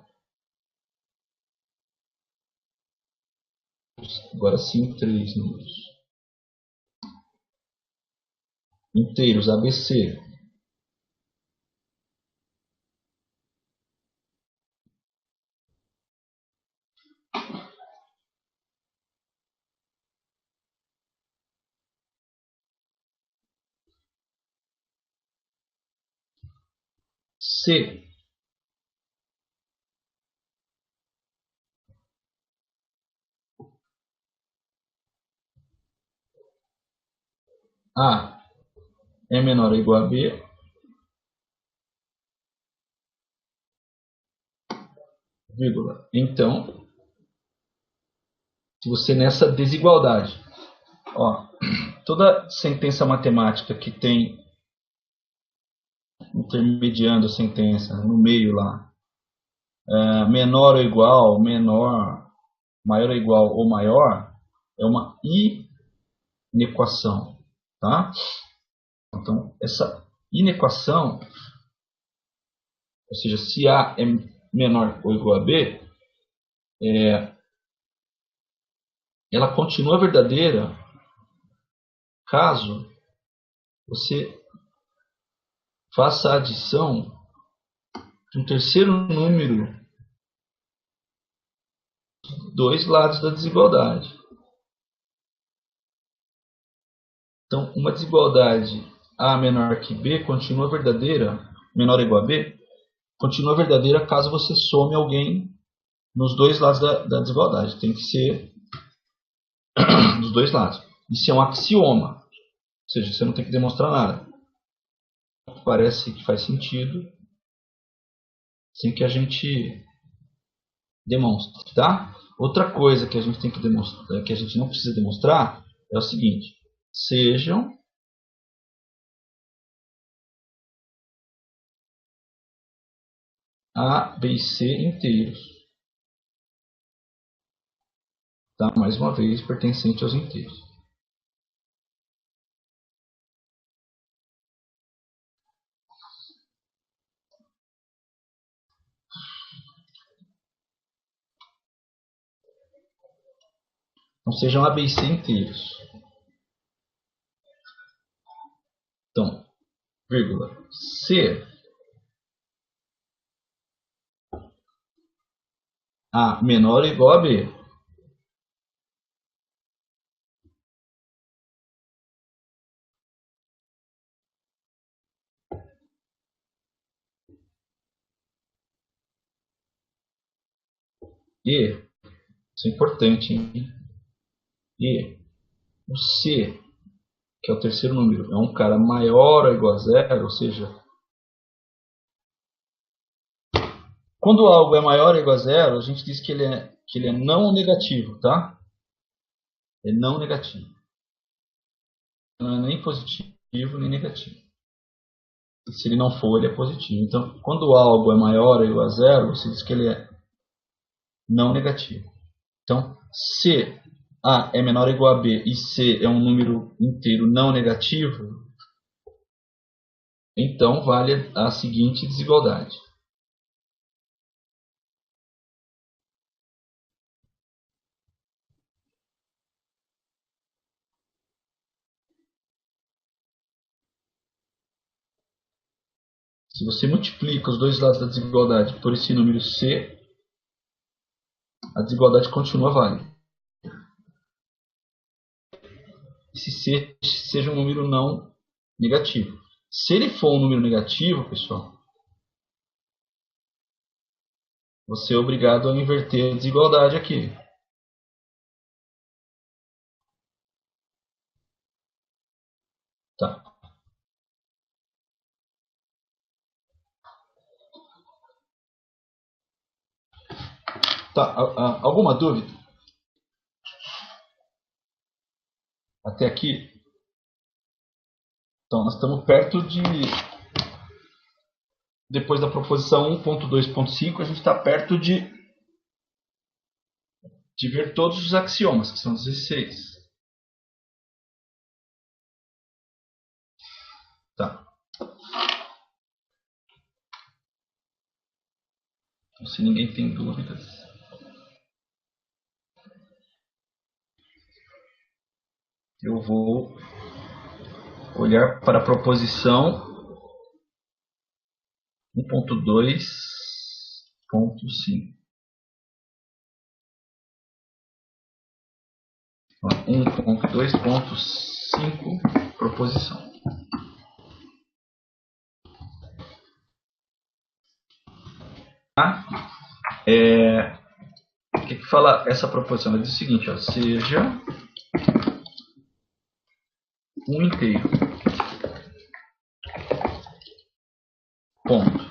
agora sim, três números inteiros, ABC, C, A é menor ou igual a B, vírgula. Então, Se você nessa desigualdade, ó, toda sentença matemática que tem intermediando a sentença no meio lá, menor ou igual, menor, maior ou igual ou maior, é uma inequação, tá? Então, essa inequação, ou seja, se A é menor ou igual a B, ela continua verdadeira caso você faça a adição de um terceiro número dos dois lados da desigualdade. Então, uma desigualdade A menor que B continua verdadeira, menor ou igual a B, continua verdadeira caso você some alguém nos dois lados da desigualdade. Tem que ser dos dois lados. Isso é um axioma. Ou seja, você não tem que demonstrar nada. Parece que faz sentido sem que a gente demonstre, tá? Outra coisa que a gente tem que demonstrar, que a gente não precisa demonstrar, é o seguinte: sejam A, B e C inteiros. Tá? Mais uma vez, pertencente aos inteiros. Então, sejam A, B e C inteiros. Então, vírgula, C A menor ou igual a B. E, isso é importante, hein? E o C, que é o terceiro número, é um cara maior ou igual a zero, ou seja, quando algo é maior ou igual a zero, a gente diz que ele é não negativo, tá? É não negativo. Não é nem positivo nem negativo. E se ele não for, ele é positivo. Então, quando algo é maior ou igual a zero, você diz que ele é não negativo. Então, se A é menor ou igual a B e C é um número inteiro não negativo, então vale a seguinte desigualdade. Se você multiplica os dois lados da desigualdade por esse número C, a desigualdade continua válida. Se C seja um número não negativo. Se ele for um número negativo, pessoal, você é obrigado a inverter a desigualdade aqui. Tá. Tá. Alguma dúvida? Até aqui? Então, nós estamos perto de... Depois da proposição 1.2.5, a gente está perto de ver todos os axiomas, que são 16. Tá. Então, se ninguém tem dúvidas, eu vou olhar para a proposição 1.2.5. 1.2.5 proposição. Tá? O que fala essa proposição? Ela diz o seguinte, ó, seja um inteiro. Ponto.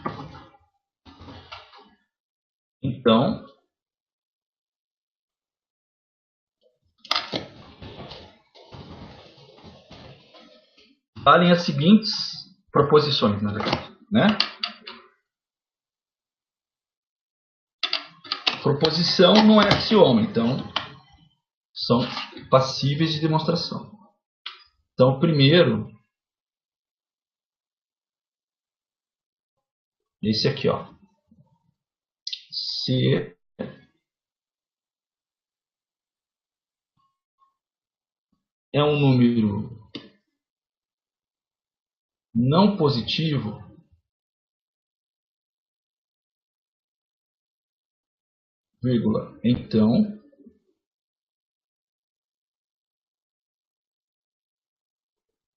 Então, valem as seguintes proposições, na verdade, né? Proposição não é axioma, então são passíveis de demonstração. Então, o primeiro, esse aqui, ó. Se é um número não positivo, vírgula, então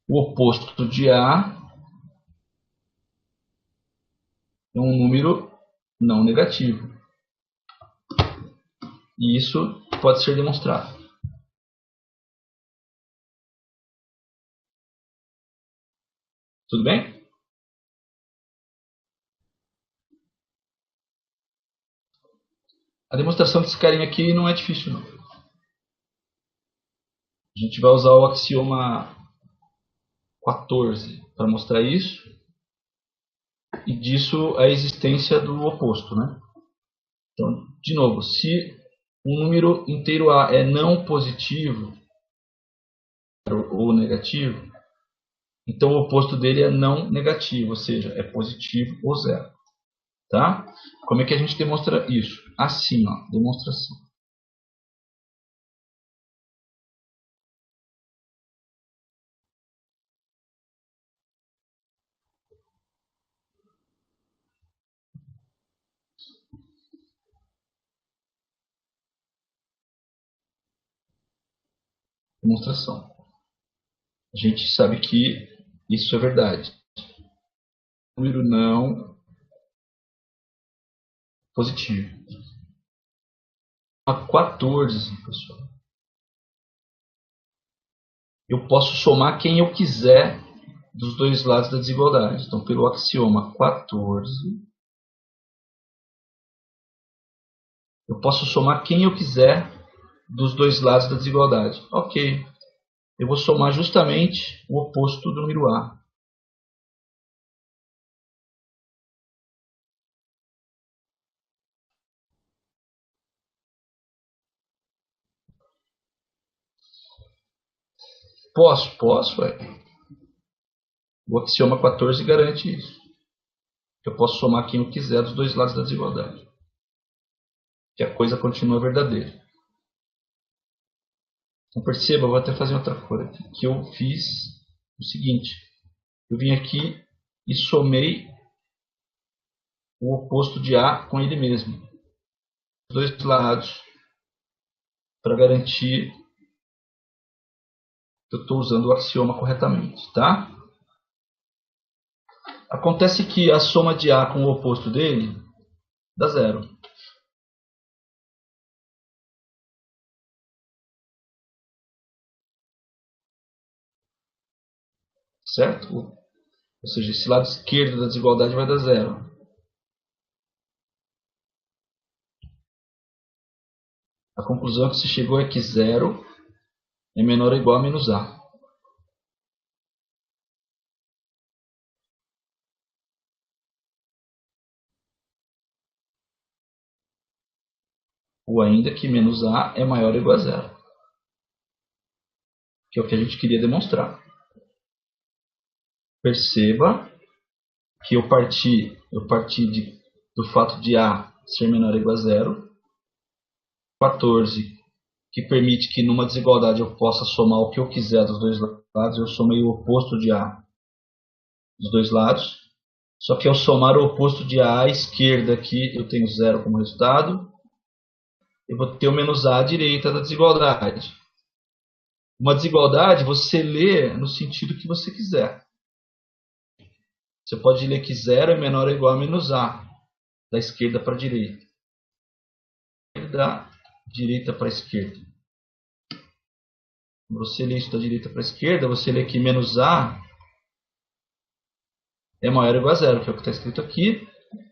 o oposto de A é um número não negativo. E isso pode ser demonstrado. Tudo bem? A demonstração desse carinha aqui não é difícil, não. A gente vai usar o axioma 14 para mostrar isso. E disso a existência do oposto, né? Então, de novo, se um número inteiro A é não positivo ou negativo, então o oposto dele é não negativo, ou seja, é positivo ou zero. Tá? Como é que a gente demonstra isso? Assim, ó, demonstração. Demonstração. A gente sabe que isso é verdade. Número não positivo. A 14, pessoal. Eu posso somar quem eu quiser dos dois lados da desigualdade. Então, pelo axioma 14, eu posso somar quem eu quiser dos dois lados da desigualdade. Ok. Eu vou somar justamente o oposto do número A. Posso. O axioma 14 garante isso. Eu posso somar quem eu quiser dos dois lados da desigualdade. Que a coisa continua verdadeira. Então perceba, eu vou até fazer outra coisa aqui. Que eu fiz o seguinte. Eu vim aqui e somei o oposto de A com ele mesmo. Os dois lados. Para garantir que eu estou usando o axioma corretamente. Tá? Acontece que a soma de A com o oposto dele dá zero. Certo? Ou seja, esse lado esquerdo da desigualdade vai dar zero. A conclusão que se chegou é que zero é menor ou igual a menos A. Ou ainda que menos A é maior ou igual a zero. Que é o que a gente queria demonstrar. Perceba que eu parti do fato de A ser menor ou igual a zero. 14, que permite que numa desigualdade eu possa somar o que eu quiser dos dois lados. Eu somei o oposto de A dos dois lados. Só que ao somar o oposto de A à esquerda aqui, eu tenho zero como resultado. Eu vou ter o menos A à direita da desigualdade. Uma desigualdade você lê no sentido que você quiser. Você pode ler que zero é menor ou igual a menos A, da esquerda para a direita. Da direita para a esquerda. Quando você lê isso da direita para a esquerda, você lê que menos A é maior ou igual a zero, que é o que está escrito aqui,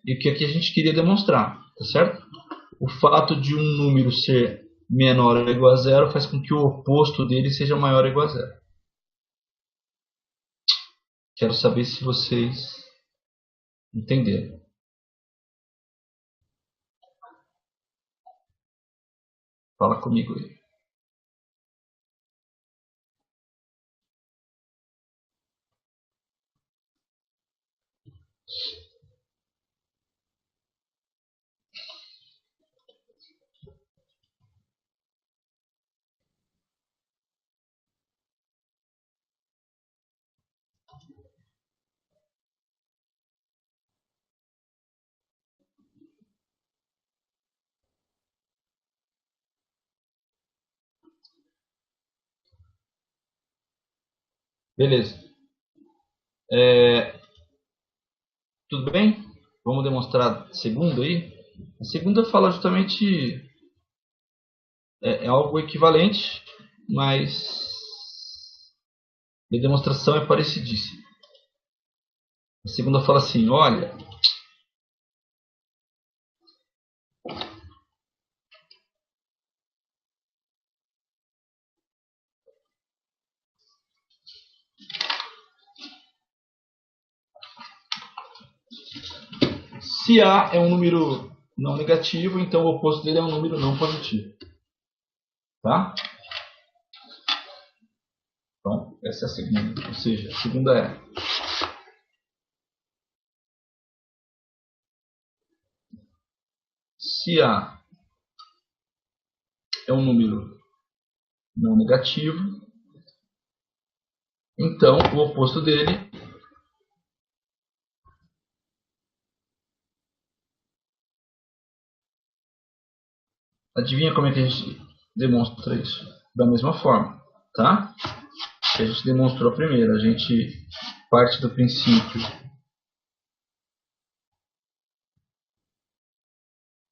e o que aqui a gente queria demonstrar, tá certo? O fato de um número ser menor ou igual a zero faz com que o oposto dele seja maior ou igual a zero. Quero saber se vocês entenderam. Fala comigo aí. Beleza. Tudo bem? Vamos demonstrar a segunda aí? A segunda fala justamente algo equivalente, mas a demonstração é parecidíssima. A segunda fala assim, olha, se A é um número não negativo, então o oposto dele é um número não positivo. Tá? Então, essa é a segunda. Ou seja, a segunda é se A é um número não negativo, então o oposto dele adivinha como é que a gente demonstra isso? Da mesma forma, tá? Que a gente demonstrou primeiro. A gente parte do princípio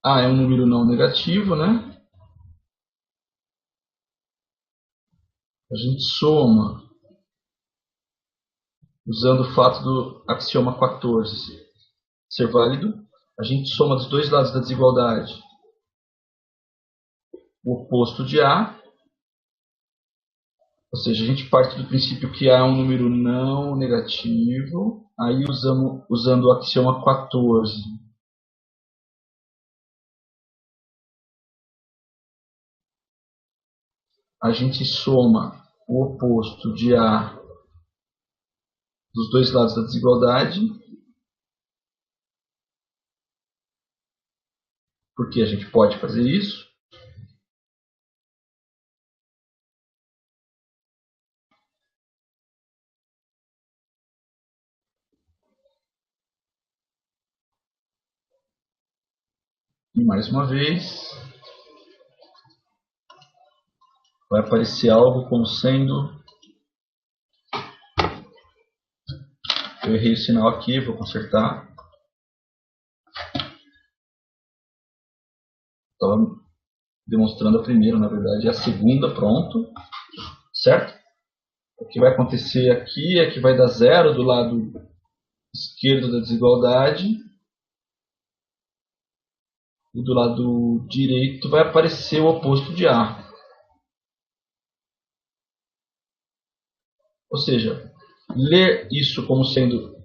A é um número não negativo, né? A gente soma usando o fato do axioma 14 ser válido. A gente soma dos dois lados da desigualdade o oposto de A. Ou seja, a gente parte do princípio que A é um número não negativo. Aí usando o axioma 14, a gente soma o oposto de A dos dois lados da desigualdade. Porque a gente pode fazer isso. E mais uma vez, vai aparecer algo como sendo... Eu errei o sinal aqui, vou consertar. Estava demonstrando a primeira, na verdade, e a segunda, pronto. Certo? O que vai acontecer aqui é que vai dar zero do lado esquerdo da desigualdade. E do lado direito vai aparecer o oposto de A. Ou seja, ler isso como sendo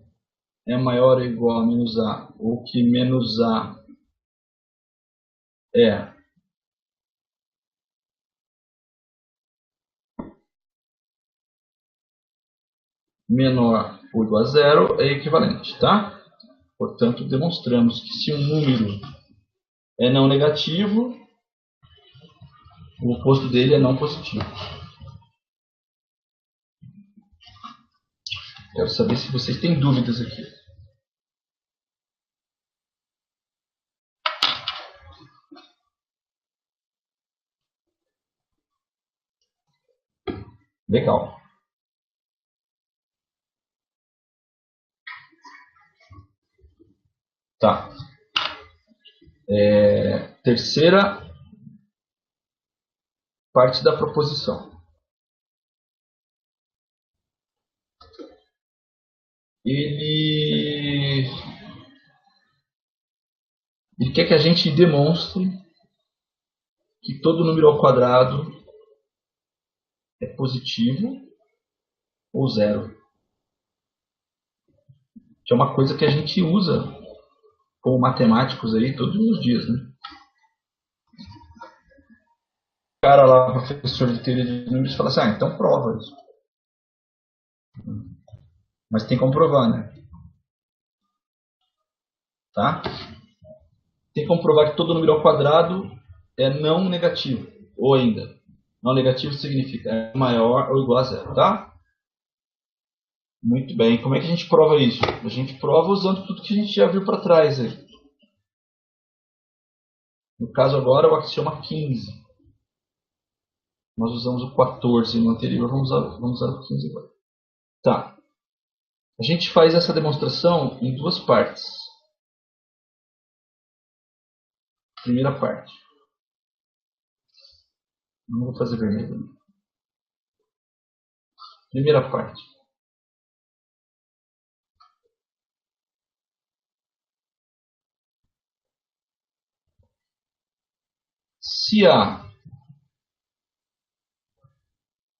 é maior ou igual a menos A, ou que menos A é menor ou igual a zero é equivalente, tá? Portanto, demonstramos que se um número é não negativo, o oposto dele é não positivo. Quero saber se vocês têm dúvidas aqui. Legal. Tá. Terceira parte da proposição. Ele quer que a gente demonstre que todo número ao quadrado é positivo ou zero. que é uma coisa que a gente usa como matemáticos aí todos os dias, né? O cara lá, professor de teoria de números, fala assim, então prova isso. Mas tem como provar, né? Tá? Tem como provar que todo número ao quadrado é não negativo, ou ainda. Não negativo significa é maior ou igual a zero, tá? Muito bem. Como é que a gente prova isso? A gente prova usando tudo que a gente já viu para trás aí. No caso agora, o axioma 15. Nós usamos o 14 no anterior, vamos usar o 15 agora. Tá. A gente faz essa demonstração em duas partes. Primeira parte. Não vou fazer vermelho. Primeira parte. Se A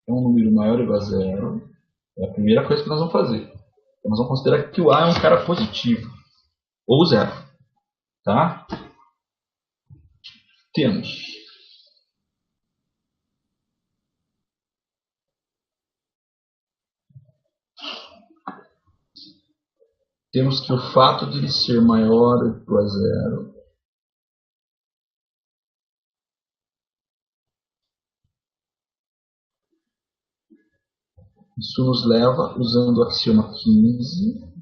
é um número maior ou igual a zero, é a primeira coisa que nós vamos fazer. Então, nós vamos considerar que o A é um cara positivo, ou zero. Tá? Temos temos que o fato de ele ser maior ou igual a zero isso nos leva, usando o axioma 15.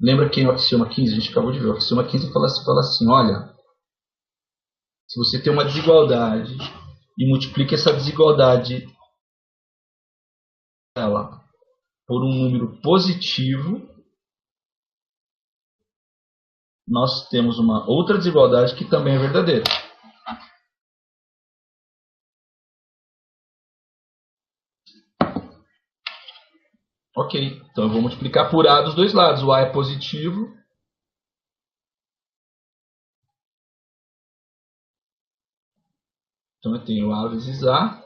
Lembra quem é o axioma 15? A gente acabou de ver. O axioma 15 fala assim, olha, se você tem uma desigualdade e multiplica essa desigualdade ela, por um número positivo, nós temos uma outra desigualdade que também é verdadeira. Ok, então eu vou multiplicar por A dos dois lados. O A é positivo. Então eu tenho A vezes A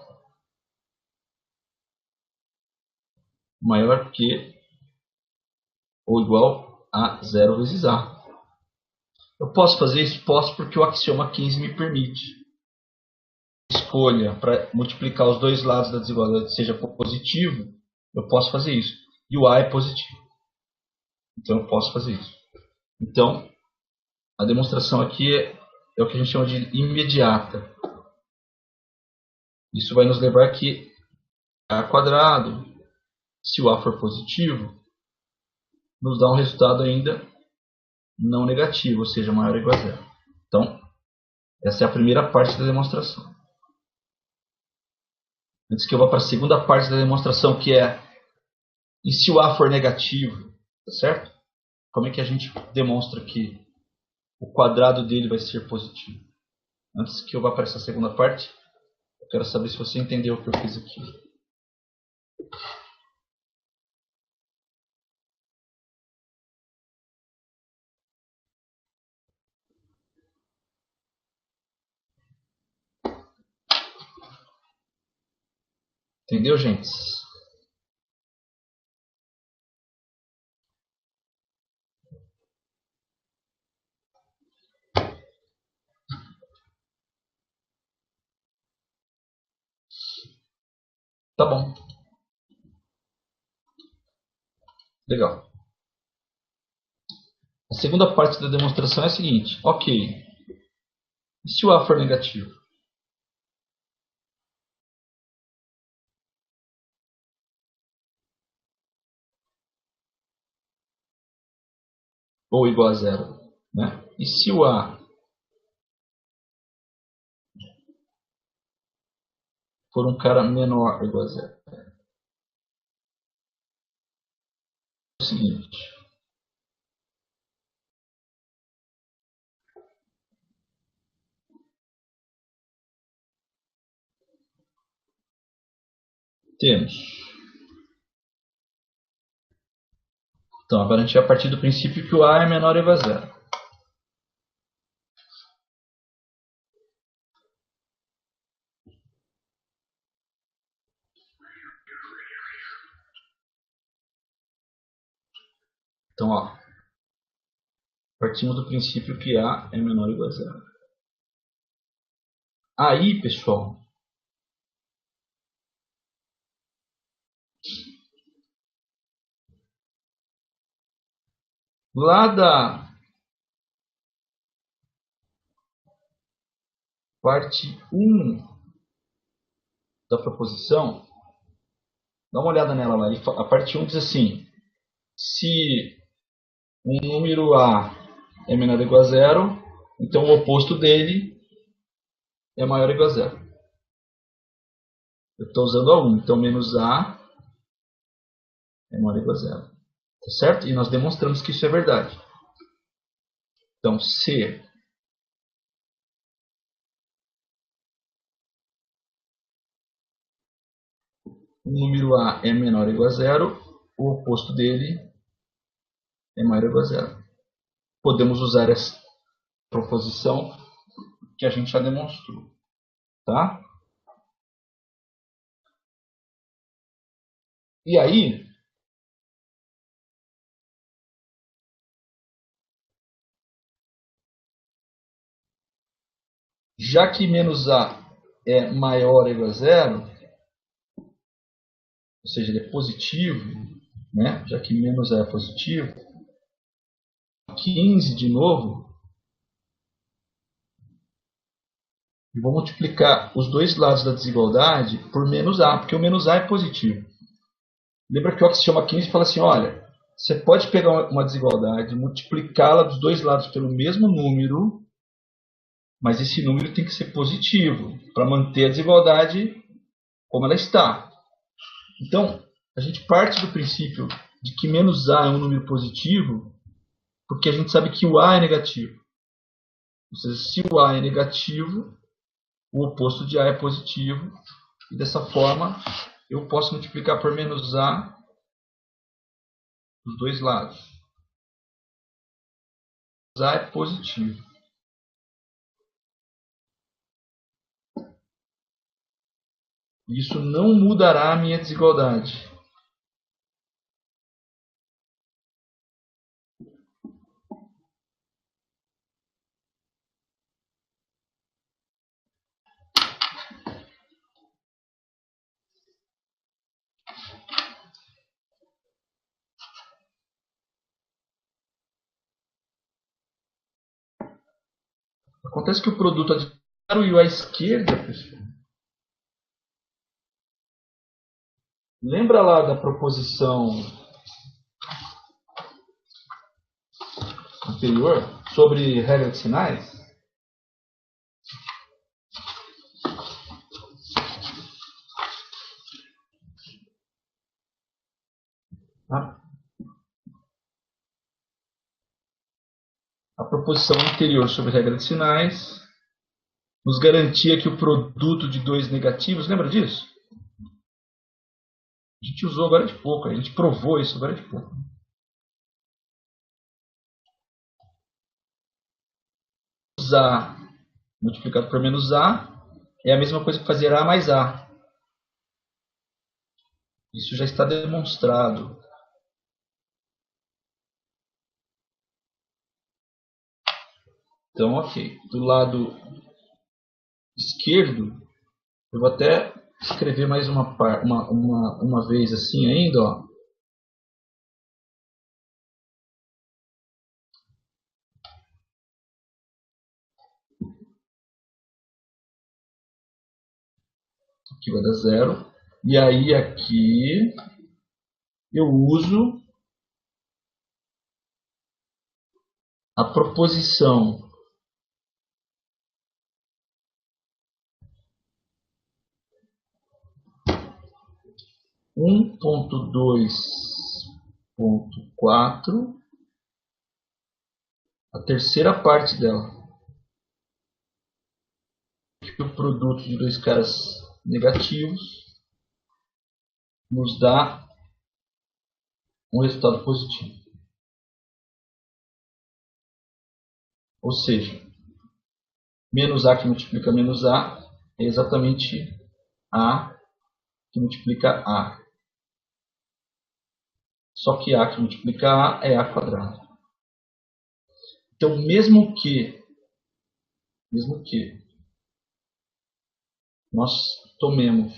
maior que ou igual a zero vezes A. Eu posso fazer isso? Posso, porque o axioma 15 me permite. Escolha para multiplicar os dois lados da desigualdade seja positivo, eu posso fazer isso. E o A é positivo. Então eu posso fazer isso. Então, a demonstração aqui é o que a gente chama de imediata. Isso vai nos levar que A quadrado, se o A for positivo, nos dá um resultado ainda não negativo, ou seja, maior ou igual a zero. Então, essa é a primeira parte da demonstração. Antes que eu vá para a segunda parte da demonstração, que é e se o A for negativo, tá certo? Como é que a gente demonstra que o quadrado dele vai ser positivo? Antes que eu vá para essa segunda parte, eu quero saber se você entendeu o que eu fiz aqui. Entendeu, gente? Tá bom. Legal. A segunda parte da demonstração é a seguinte. Ok. E se o A for negativo? Ou igual a zero? Né? E se o A for um cara menor ou igual a zero? É o seguinte. Temos. Então, agora a gente vai partir do princípio que o A é menor ou igual a zero. Então, ó, partimos do princípio que A é menor ou igual a zero. Aí, pessoal, lá da parte 1 da proposição, dá uma olhada nela lá. A parte 1 diz assim: se um número A é menor ou igual a zero, então o oposto dele é maior ou igual a zero. Eu estou usando a 1, então menos A é maior ou igual a zero. Tá certo? E nós demonstramos que isso é verdade. Então, se o número A é menor ou igual a zero, o oposto dele é maior ou igual a zero. Podemos usar essa proposição que a gente já demonstrou. Tá? E aí, já que menos A é maior ou igual a zero, ou seja, ele é positivo, né? Já que menos A é positivo, 15 de novo, e vou multiplicar os dois lados da desigualdade por menos A, porque o menos A é positivo. Lembra que o axioma 15 fala assim, olha, você pode pegar uma desigualdade, multiplicá-la dos dois lados pelo mesmo número, mas esse número tem que ser positivo, para manter a desigualdade como ela está. Então, a gente parte do princípio de que menos A é um número positivo, porque a gente sabe que o A é negativo. Ou seja, se o A é negativo, o oposto de A é positivo, e dessa forma eu posso multiplicar por menos A dos dois lados. A é positivo. Isso não mudará a minha desigualdade. Acontece que o produto adversário e o à esquerda, pessoal, lembra lá da proposição anterior sobre regra de sinais? Tá? A proposição anterior sobre regra de sinais nos garantia que o produto de dois negativos, lembra disso? A gente usou agora de pouco, a gente provou isso agora de pouco. A multiplicado por menos A é a mesma coisa que fazer A mais A. Isso já está demonstrado. Então, ok. Do lado esquerdo, eu vou até escrever mais uma vez assim ainda. Ó. Aqui vai dar zero. E aí aqui eu uso a proposição um ponto dois ponto quatro, a terceira parte dela, que o produto de dois caras negativos nos dá um resultado positivo. Ou seja, menos A que multiplica menos A é exatamente A que multiplica A. Só que A que multiplica A é A quadrado. Então, mesmo que nós tomemos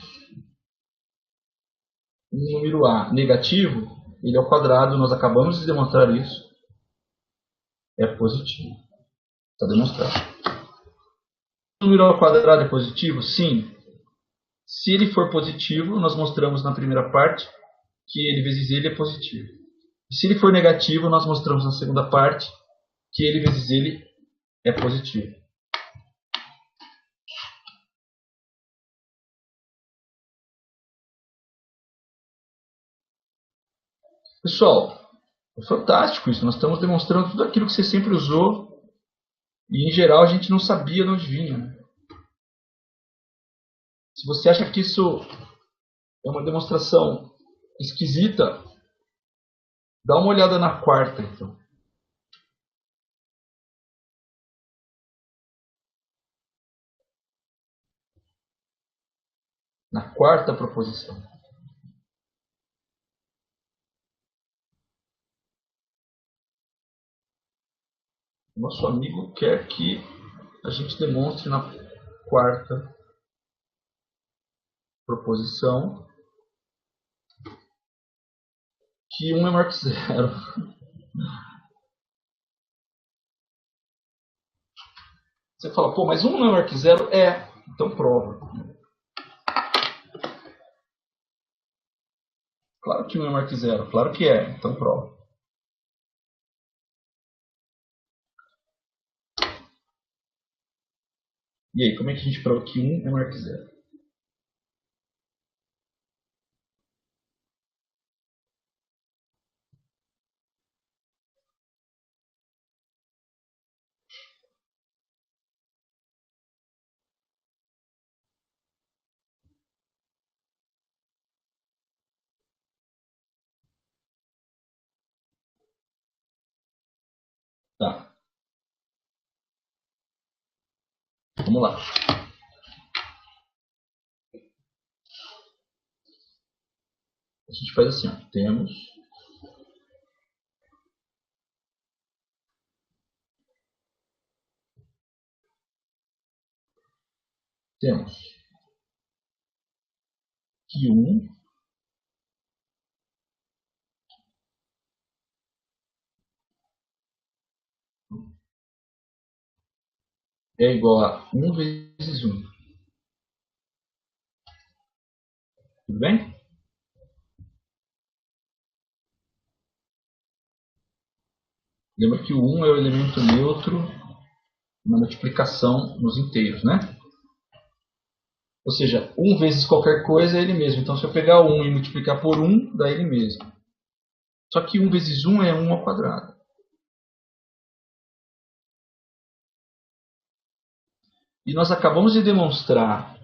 um número A negativo, ele ao quadrado, nós acabamos de demonstrar isso, é positivo. Está demonstrado. O número ao quadrado é positivo? Sim. Se ele for positivo, nós mostramos na primeira parte que ele vezes ele é positivo. E se ele for negativo, nós mostramos na segunda parte que ele vezes ele é positivo. Pessoal, é fantástico isso. Nós estamos demonstrando tudo aquilo que você sempre usou e, em geral, a gente não sabia de onde vinha. Né? Se você acha que isso é uma demonstração esquisita, dá uma olhada na quarta, então. Na quarta proposição. Nosso amigo quer que a gente demonstre na quarta proposição que 1 é maior que 0. Você fala, pô, mas 1 não é maior que 0? É, então prova. Claro que 1 é maior que 0, claro que é, então prova. E aí, como é que a gente prova que 1 é maior que 0? Tá, vamos lá. A gente faz assim, ó. Temos que 1 é igual a 1 vezes 1. Tudo bem? Lembra que o 1 é o elemento neutro na multiplicação nos inteiros, né? Ou seja, 1 vezes qualquer coisa é ele mesmo. Então, se eu pegar o 1 e multiplicar por 1, dá ele mesmo. Só que 1 vezes 1 é 1 ao quadrado. E nós acabamos de demonstrar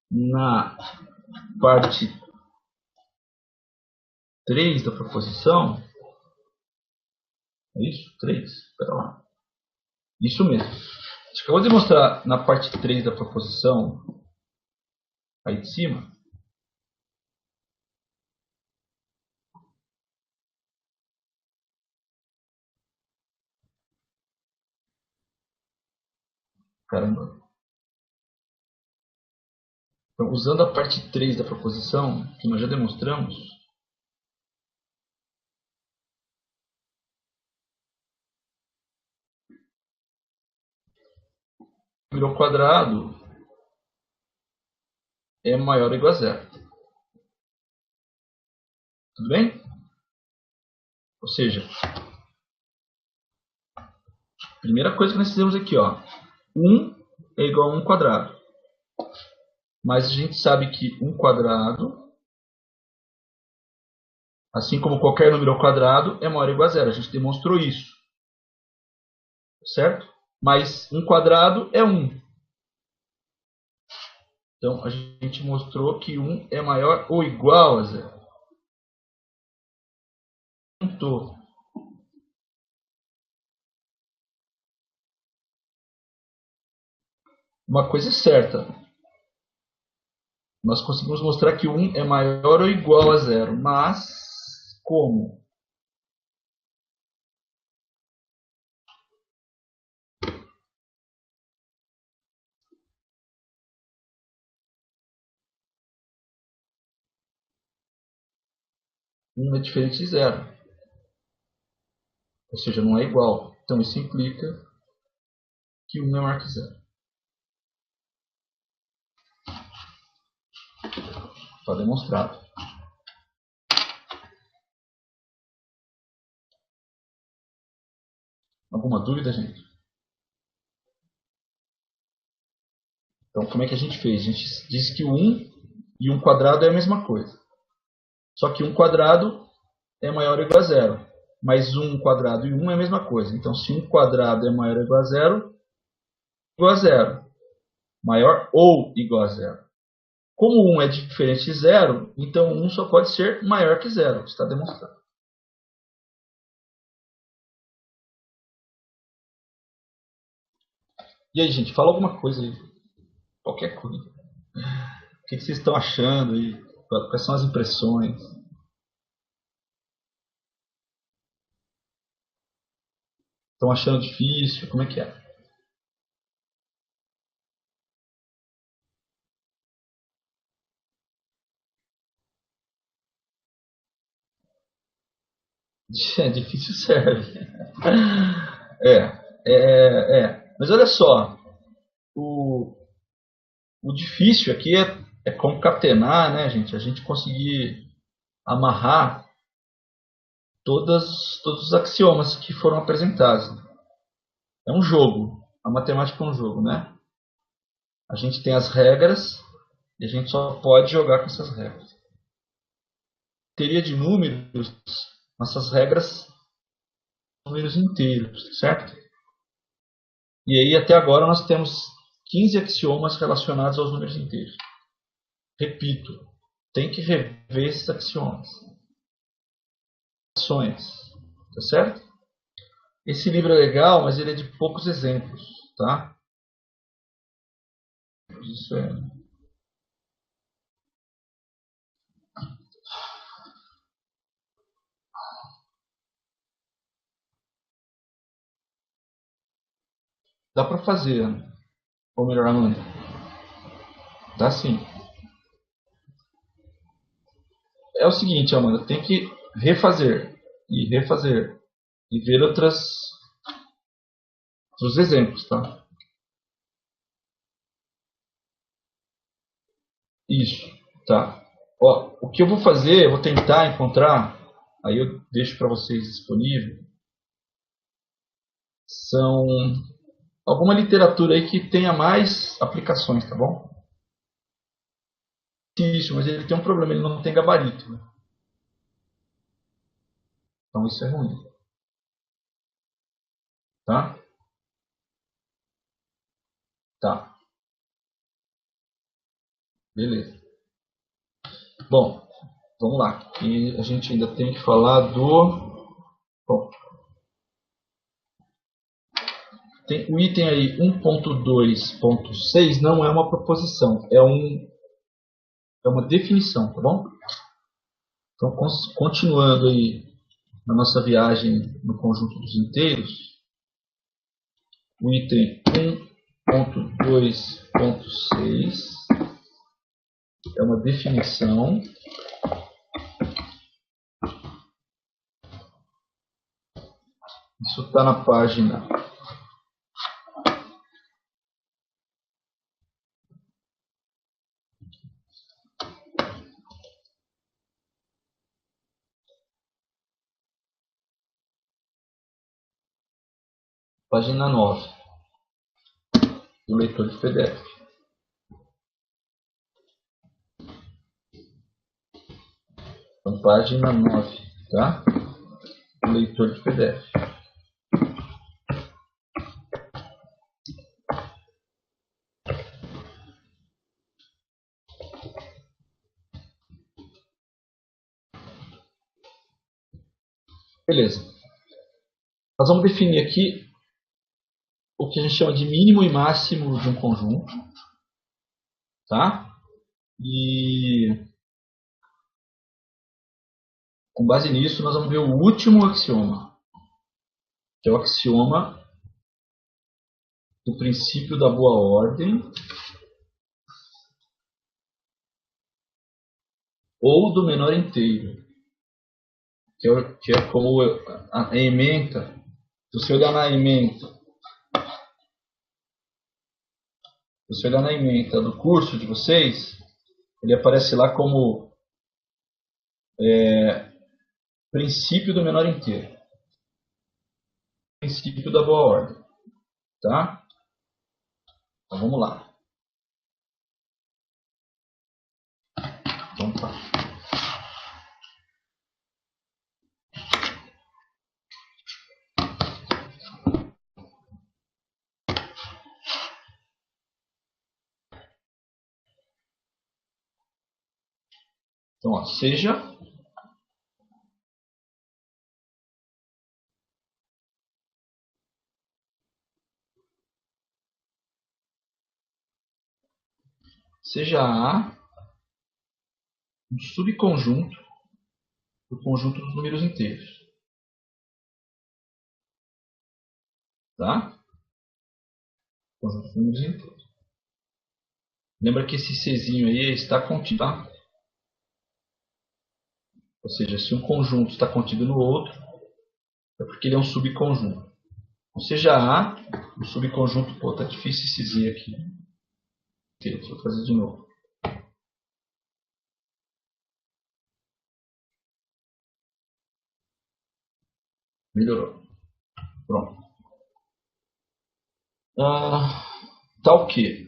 na parte 3 da proposição. É isso? 3? Espera lá. Isso mesmo. A gente acabou de demonstrar na parte 3 da proposição, aí de cima. Caramba. Então, usando a parte 3 da proposição, que nós já demonstramos, o número ao quadrado é maior ou igual a zero. Tudo bem? Ou seja, primeira coisa que nós fizemos aqui, ó, 1 é igual a 1 quadrado. Mas a gente sabe que 1 quadrado, assim como qualquer número ao quadrado, é maior ou igual a zero. A gente demonstrou isso. Certo? Mas 1 quadrado é 1. Então, a gente mostrou que 1 é maior ou igual a zero. Uma coisa é certa. nós conseguimos mostrar que 1 é maior ou igual a 0. Mas, como? Um é diferente de 0. Ou seja, não é igual. Então, isso implica que 1 é maior que 0. Está demonstrado. Alguma dúvida, gente? Então, como é que a gente fez? A gente disse que 1 e 1 quadrado é a mesma coisa. Só que 1 quadrado é maior ou igual a 0. Mas 1 quadrado e 1 é a mesma coisa. Então, se 1 quadrado é maior ou igual a 0, igual a 0. Maior ou igual a 0. Como 1 é diferente de 0, então 1 só pode ser maior que 0. Está demonstrado. E aí, gente, fala alguma coisa aí. Qualquer coisa. O que vocês estão achando aí? Quais são as impressões? Estão achando difícil? Como é que é? É, difícil serve. Mas olha só, o, o difícil aqui é concatenar, né, gente? A gente conseguir amarrar todos os axiomas que foram apresentados. É um jogo. A matemática é um jogo, né? A gente tem as regras e a gente só pode jogar com essas regras. Teoria de números, nossas regras são números inteiros, certo? E aí até agora nós temos 15 axiomas relacionados aos números inteiros. Repito, tem que rever esses axiomas. Tá certo? Esse livro é legal, mas ele é de poucos exemplos, tá? Isso é. Dá para fazer, ou melhor, Amanda. Dá sim. É o seguinte, Amanda, tem que refazer e ver outros exemplos, tá? Isso, tá. Ó, o que eu vou fazer, eu vou tentar encontrar, aí eu deixo para vocês disponível, são alguma literatura aí que tenha mais aplicações, tá bom? Isso, mas ele tem um problema, ele não tem gabarito, né? Então isso é ruim, tá? Tá, beleza. Bom, vamos lá. E a gente ainda tem que falar do. Bom, tem o item aí 1.2.6 não é uma proposição, é uma definição, tá bom? Então, continuando aí na nossa viagem no conjunto dos inteiros, o item 1.2.6 é uma definição. Isso está na página 9 do leitor de PDF. Então, página 9, tá? Do leitor de PDF. Beleza. Nós vamos definir aqui o que a gente chama de mínimo e máximo de um conjunto, tá? E com base nisso, nós vamos ver o último axioma, que é o axioma do princípio da boa ordem ou do menor inteiro, que é como a ementa. Se você olhar na ementa, do curso de vocês, ele aparece lá como princípio do menor inteiro, princípio da boa ordem, tá? Então vamos lá. Então tá. Então, ó, seja A um subconjunto do conjunto dos números inteiros, tá? Conjunto dos números inteiros. Lembra que esse Czinho aí está contido, tá? Ou seja, se um conjunto está contido no outro, é porque ele é um subconjunto. Ou seja, A, o subconjunto, pô, tá difícil esse Z aqui. Deixa eu fazer de novo. Melhorou. Pronto. Tá o quê?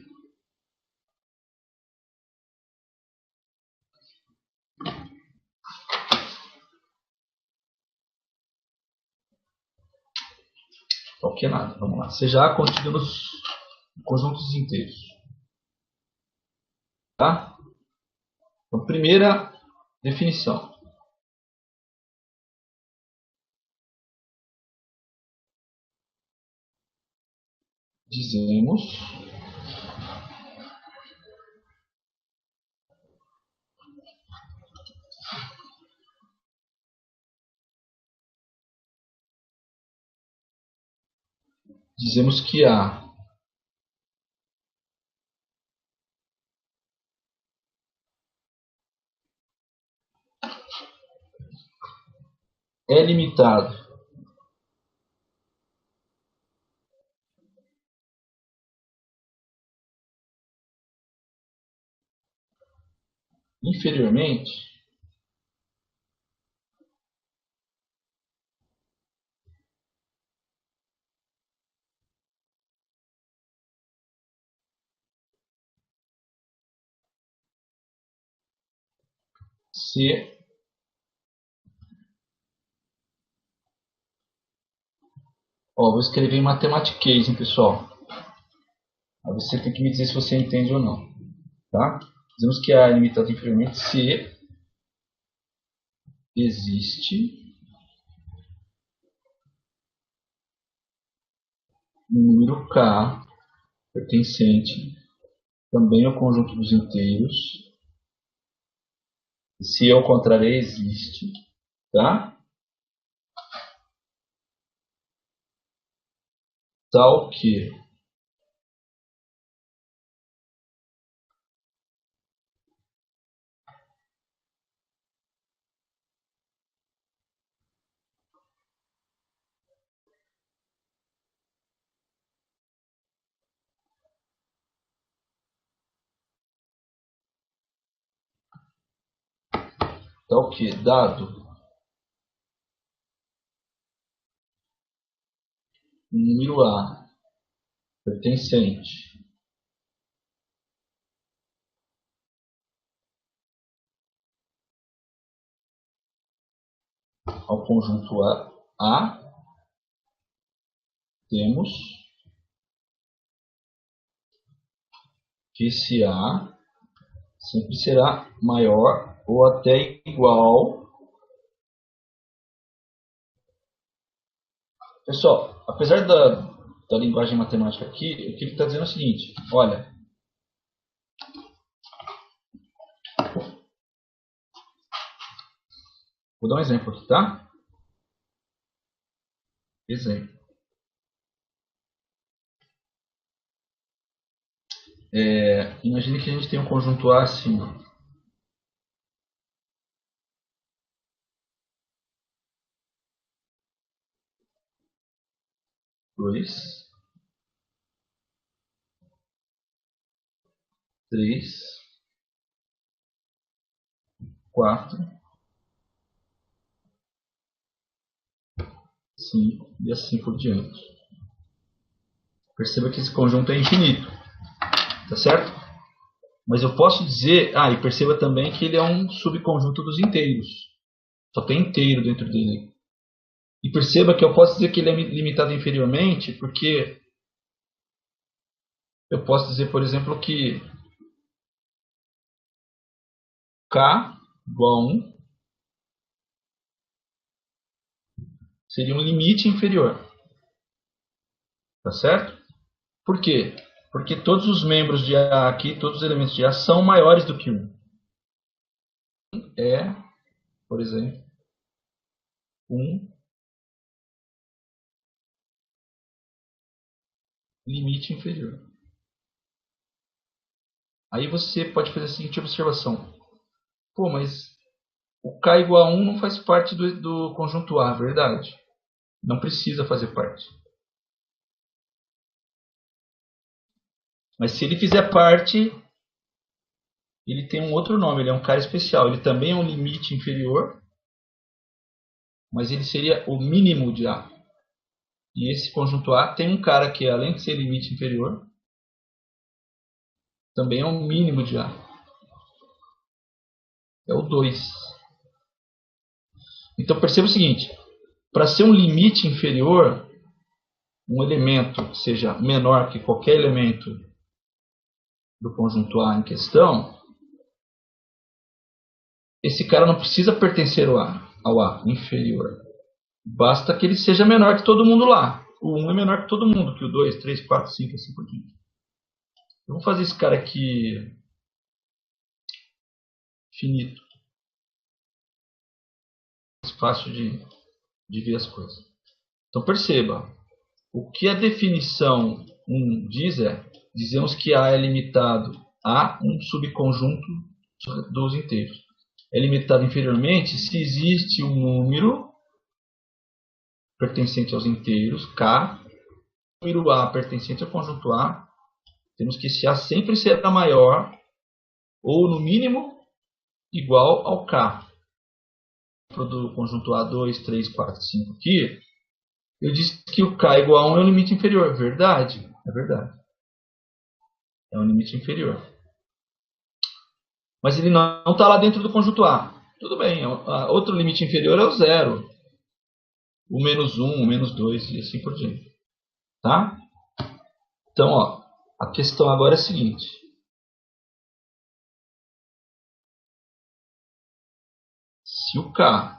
Tá o que nada. Vamos lá. Seja A contido nos conjuntos inteiros. Tá? Então, primeira definição. Dizemos que A é limitado inferiormente se ó, vou escrever em matematiquês, hein, pessoal. Aí você tem que me dizer se você entende ou não. Tá? Dizemos que A é limitada inferiormente se existe um número K pertencente também ao conjunto dos inteiros. Se ao contrário existe, tá? Tal que dado um número A pertencente ao conjunto A, temos que esse A sempre será maior ou até igual. Pessoal, apesar da linguagem matemática aqui, o que ele está dizendo é o seguinte: olha, Vou dar um exemplo aqui, tá? Exemplo. Imagine que a gente tem um conjunto A assim, ó. 2, 3, 4, 5 e assim por diante. Perceba que esse conjunto é infinito, tá certo? Mas eu posso dizer, e perceba também que ele é um subconjunto dos inteiros. Só tem inteiro dentro dele. E perceba que eu posso dizer que ele é limitado inferiormente, porque eu posso dizer, por exemplo, que K igual a 1 seria um limite inferior. Tá certo? Por quê? Porque todos os membros de A aqui, todos os elementos de A são maiores do que 1. É, por exemplo, 1 limite inferior. Aí você pode fazer a seguinte observação. Pô, mas o K igual a 1 não faz parte do conjunto A, verdade? Não precisa fazer parte. Mas se ele fizer parte, ele tem um outro nome, ele é um cara especial. Ele também é um limite inferior, mas ele seria o mínimo de A. E esse conjunto A tem um cara que, além de ser limite inferior, também é um mínimo de A. É o 2. Então perceba o seguinte, para ser um limite inferior, um elemento que seja menor que qualquer elemento do conjunto A em questão, esse cara não precisa pertencer ao A inferior. Basta que ele seja menor que todo mundo lá. O 1 é menor que todo mundo, que o 2, 3, 4, 5, assim por diante. Eu vou fazer esse cara aqui finito. Mais fácil de ver as coisas. Então perceba, o que a definição 1 diz dizemos que A é limitado a um subconjunto dos inteiros. É limitado inferiormente se existe um número pertencente aos inteiros, K, número A pertencente ao conjunto A, temos que esse A sempre será maior ou no mínimo igual ao K. Do conjunto A 2, 3, 4, 5 aqui, eu disse que o K igual a 1 é o limite inferior. Verdade? É verdade. É um limite inferior. Mas ele não está lá dentro do conjunto A. Tudo bem, outro limite inferior é o zero. O menos 1, o menos 2 e assim por diante. Tá? Então, a questão agora é a seguinte. Se o K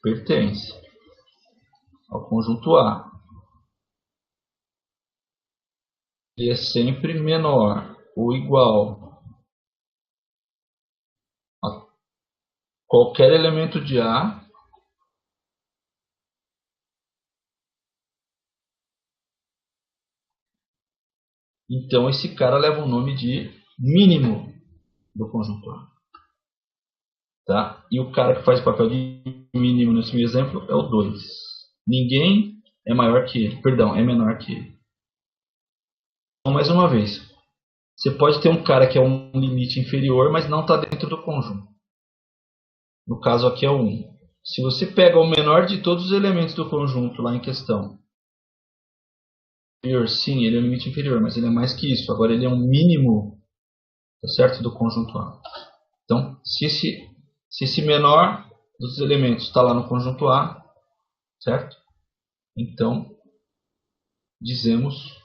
pertence ao conjunto A, ele é sempre menor ou igual a qualquer elemento de A, então esse cara leva o nome de mínimo do conjunto A. Tá? E o cara que faz o papel de mínimo nesse meu exemplo é o 2. Ninguém é maior que ele, perdão, é menor que ele. Então, mais uma vez, você pode ter um cara que é um limite inferior, mas não está dentro do conjunto. No caso aqui é o 1. Se você pega o menor de todos os elementos do conjunto lá em questão, sim, ele é um limite inferior, mas ele é mais que isso. Agora ele é um mínimo, tá certo, do conjunto A. Então, se esse menor dos elementos está lá no conjunto A, certo? Então, dizemos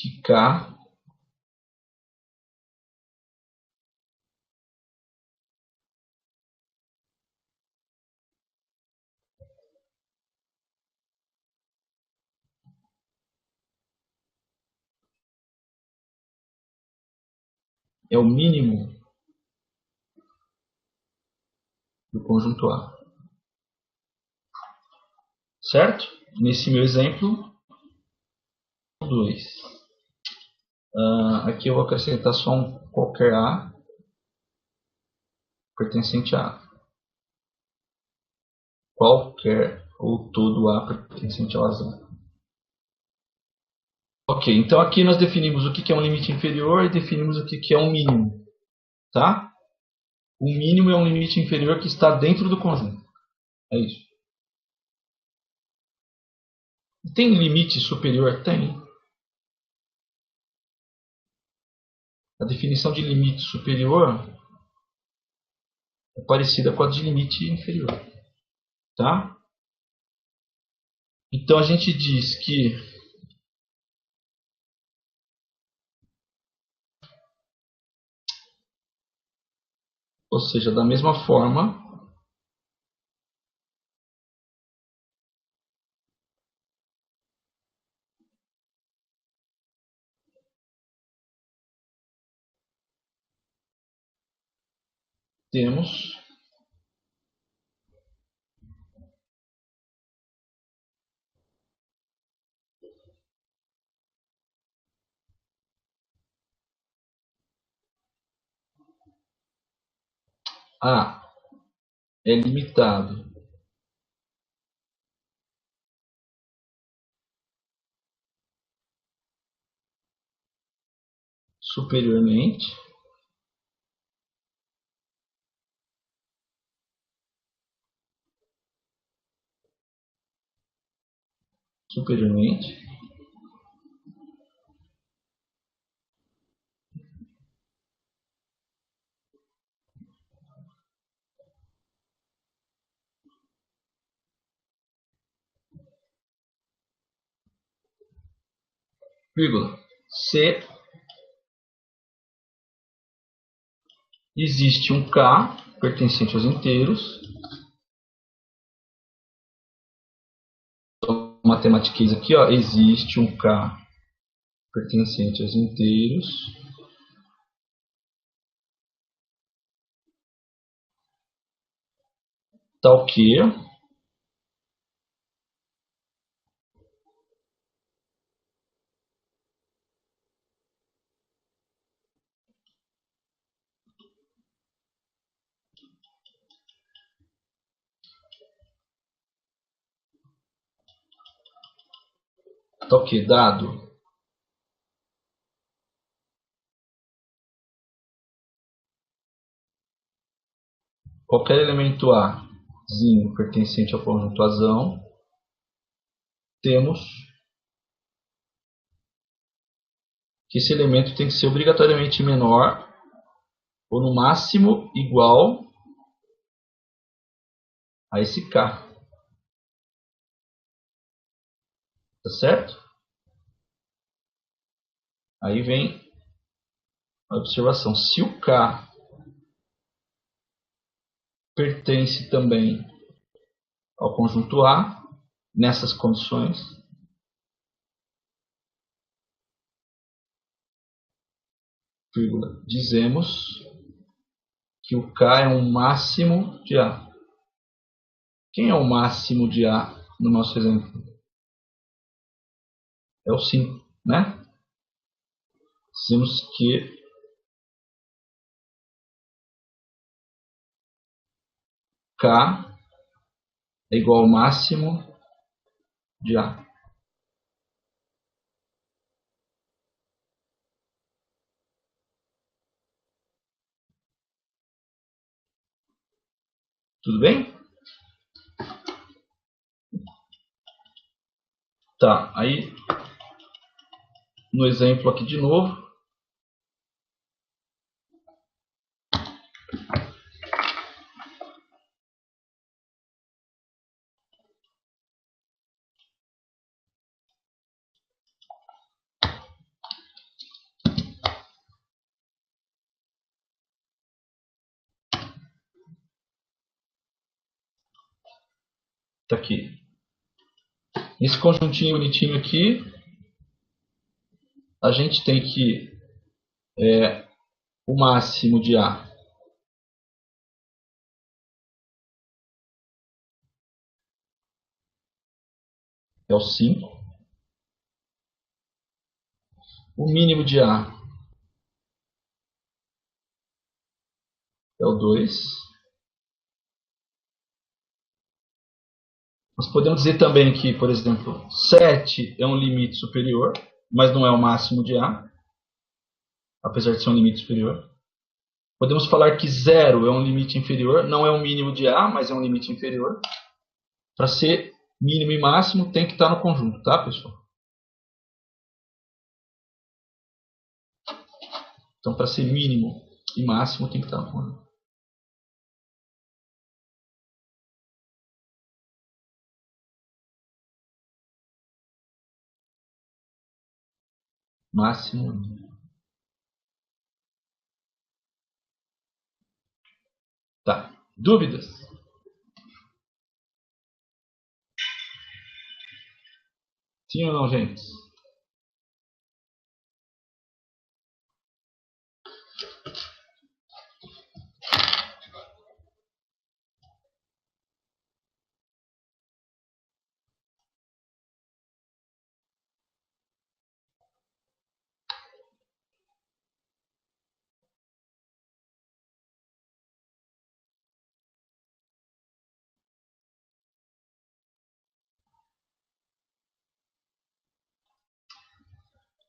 que K é o mínimo do conjunto A. Certo? Nesse meu exemplo, 2. Aqui eu vou acrescentar só um qualquer A pertencente a A. Qualquer ou todo A pertencente ao azar. Ok, então aqui nós definimos o que é um limite inferior e definimos o que é um mínimo. Tá? O mínimo é um limite inferior que está dentro do conjunto. É isso. Tem limite superior? Tem. A definição de limite superior é parecida com a de limite inferior. Tá? Então a gente diz que ou seja, da mesma forma, temos A é limitado superiormente superiormente vírgula, se existe um K pertencente aos inteiros, então, matematiqueza aqui, ó, existe um K pertencente aos inteiros, tal que dado qualquer elemento A zinho pertencente ao conjunto Azão, temos que esse elemento tem que ser obrigatoriamente menor ou no máximo igual a esse K. Tá certo? Aí vem a observação. Se o K pertence também ao conjunto A, nessas condições, vírgula, dizemos que o K é um máximo de A. Quem é o máximo de A no nosso exemplo? É o 5, né? Dizemos que K é igual ao máximo de A. Tudo bem? Tá, aí no exemplo aqui de novo, tá aqui. Esse conjuntinho bonitinho aqui, a gente tem que O máximo de A é o 5. O mínimo de A é o 2. Nós podemos dizer também que, por exemplo, 7 é um limite superior, mas não é o máximo de A, apesar de ser um limite superior. Podemos falar que 0 é um limite inferior, não é o mínimo de A, mas é um limite inferior. Para ser mínimo e máximo, tem que estar no conjunto, tá, pessoal? Então, para ser mínimo e máximo, tem que estar no conjunto. Máximo. Tá. Dúvidas? Sim ou não, gente?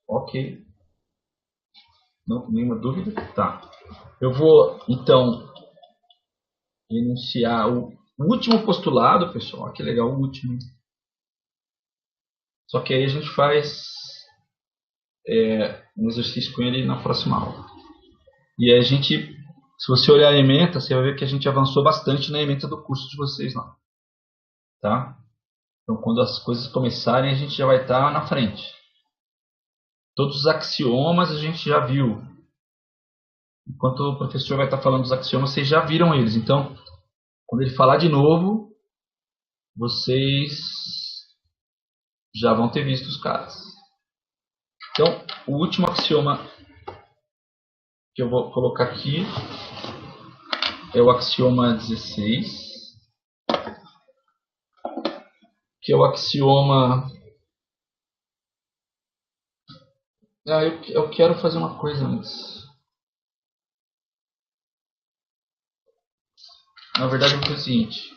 Ok. Não, nenhuma dúvida? Tá. Eu vou, então, enunciar o último postulado, pessoal. Que legal, o último. Só que aí a gente faz um exercício com ele na próxima aula. E aí a gente, se você olhar a ementa, você vai ver que a gente avançou bastante na ementa do curso de vocês lá. Tá? Então, quando as coisas começarem, a gente já vai estar na frente. Todos os axiomas a gente já viu. Enquanto o professor vai estar falando dos axiomas, vocês já viram eles. Então, quando ele falar de novo, vocês já vão ter visto os caras. Então, o último axioma que eu vou colocar aqui é o axioma 16, que é o axioma... eu quero fazer uma coisa antes. Na verdade, eu vou fazer o seguinte.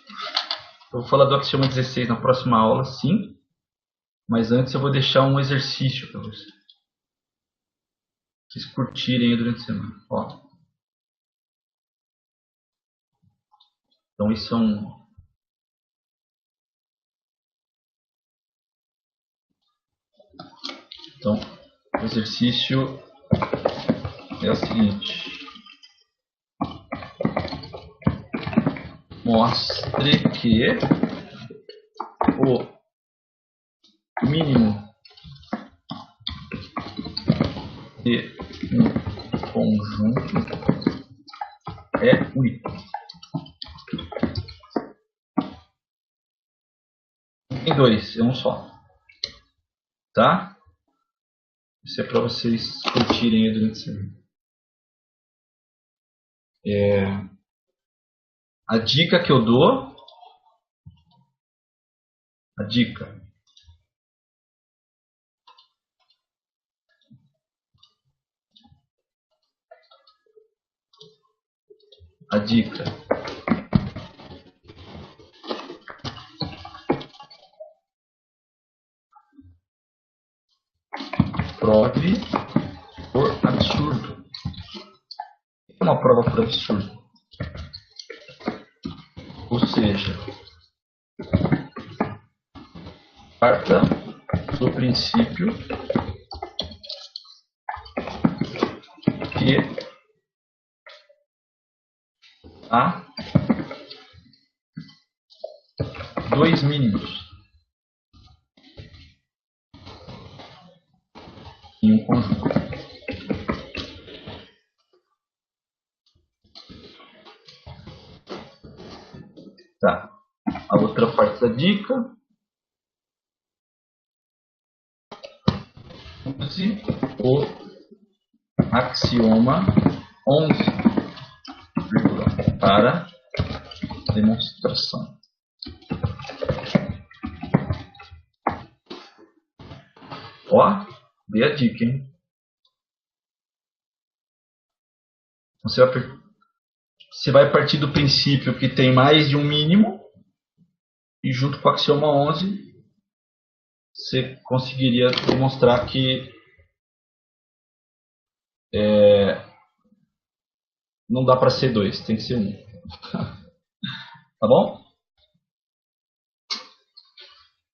Eu vou falar do axioma 16 na próxima aula, sim. Mas antes eu vou deixar um exercício para vocês. Vocês curtirem aí durante a semana. Ó. Então, isso é um... Então, o exercício é o seguinte. Mostre que o mínimo de um conjunto é único. Tem dois, é um só. Tá? Isso é para vocês curtirem aí durante a semana. A dica que eu dou... A dica... A dica... Prove por absurdo. O que é uma prova por absurdo? Ou seja, parta do princípio que há dois mínimos em um conjunto. Tá. A outra parte da dica. Use o axioma 11, para demonstração. Ó, dei a dica, hein? Você vai partir do princípio que tem mais de um mínimo e junto com o axioma 11 você conseguiria demonstrar que não dá para ser 2, tem que ser 1. Tá bom?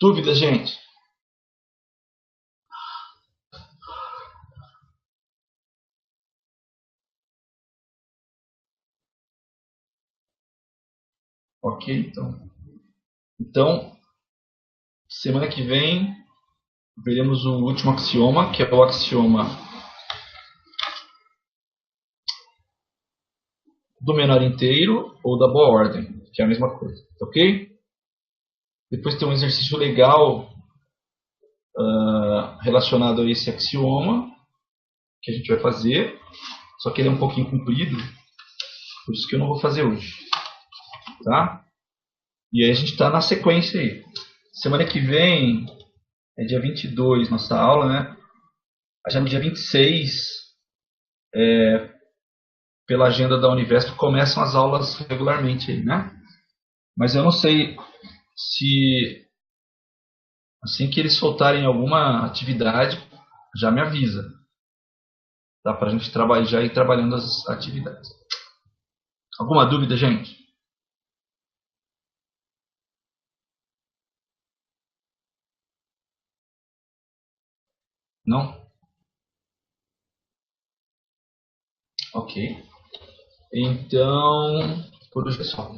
Dúvidas, gente? Ok, então. Então, semana que vem, veremos o último axioma, que é o axioma do menor inteiro ou da boa ordem, que é a mesma coisa. Ok? Depois tem um exercício legal relacionado a esse axioma, que a gente vai fazer, só que ele é um pouquinho comprido, por isso que eu não vou fazer hoje. Tá? E aí a gente está na sequência aí. Semana que vem é dia 22 nossa aula, né? Já no dia 26, pela agenda da Univesp, começam as aulas regularmente aí, né? Mas eu não sei se assim que eles soltarem alguma atividade, já me avisa. Dá pra gente trabalhar, já ir trabalhando as atividades. Alguma dúvida, gente? Não? Ok. Então, por hoje é só.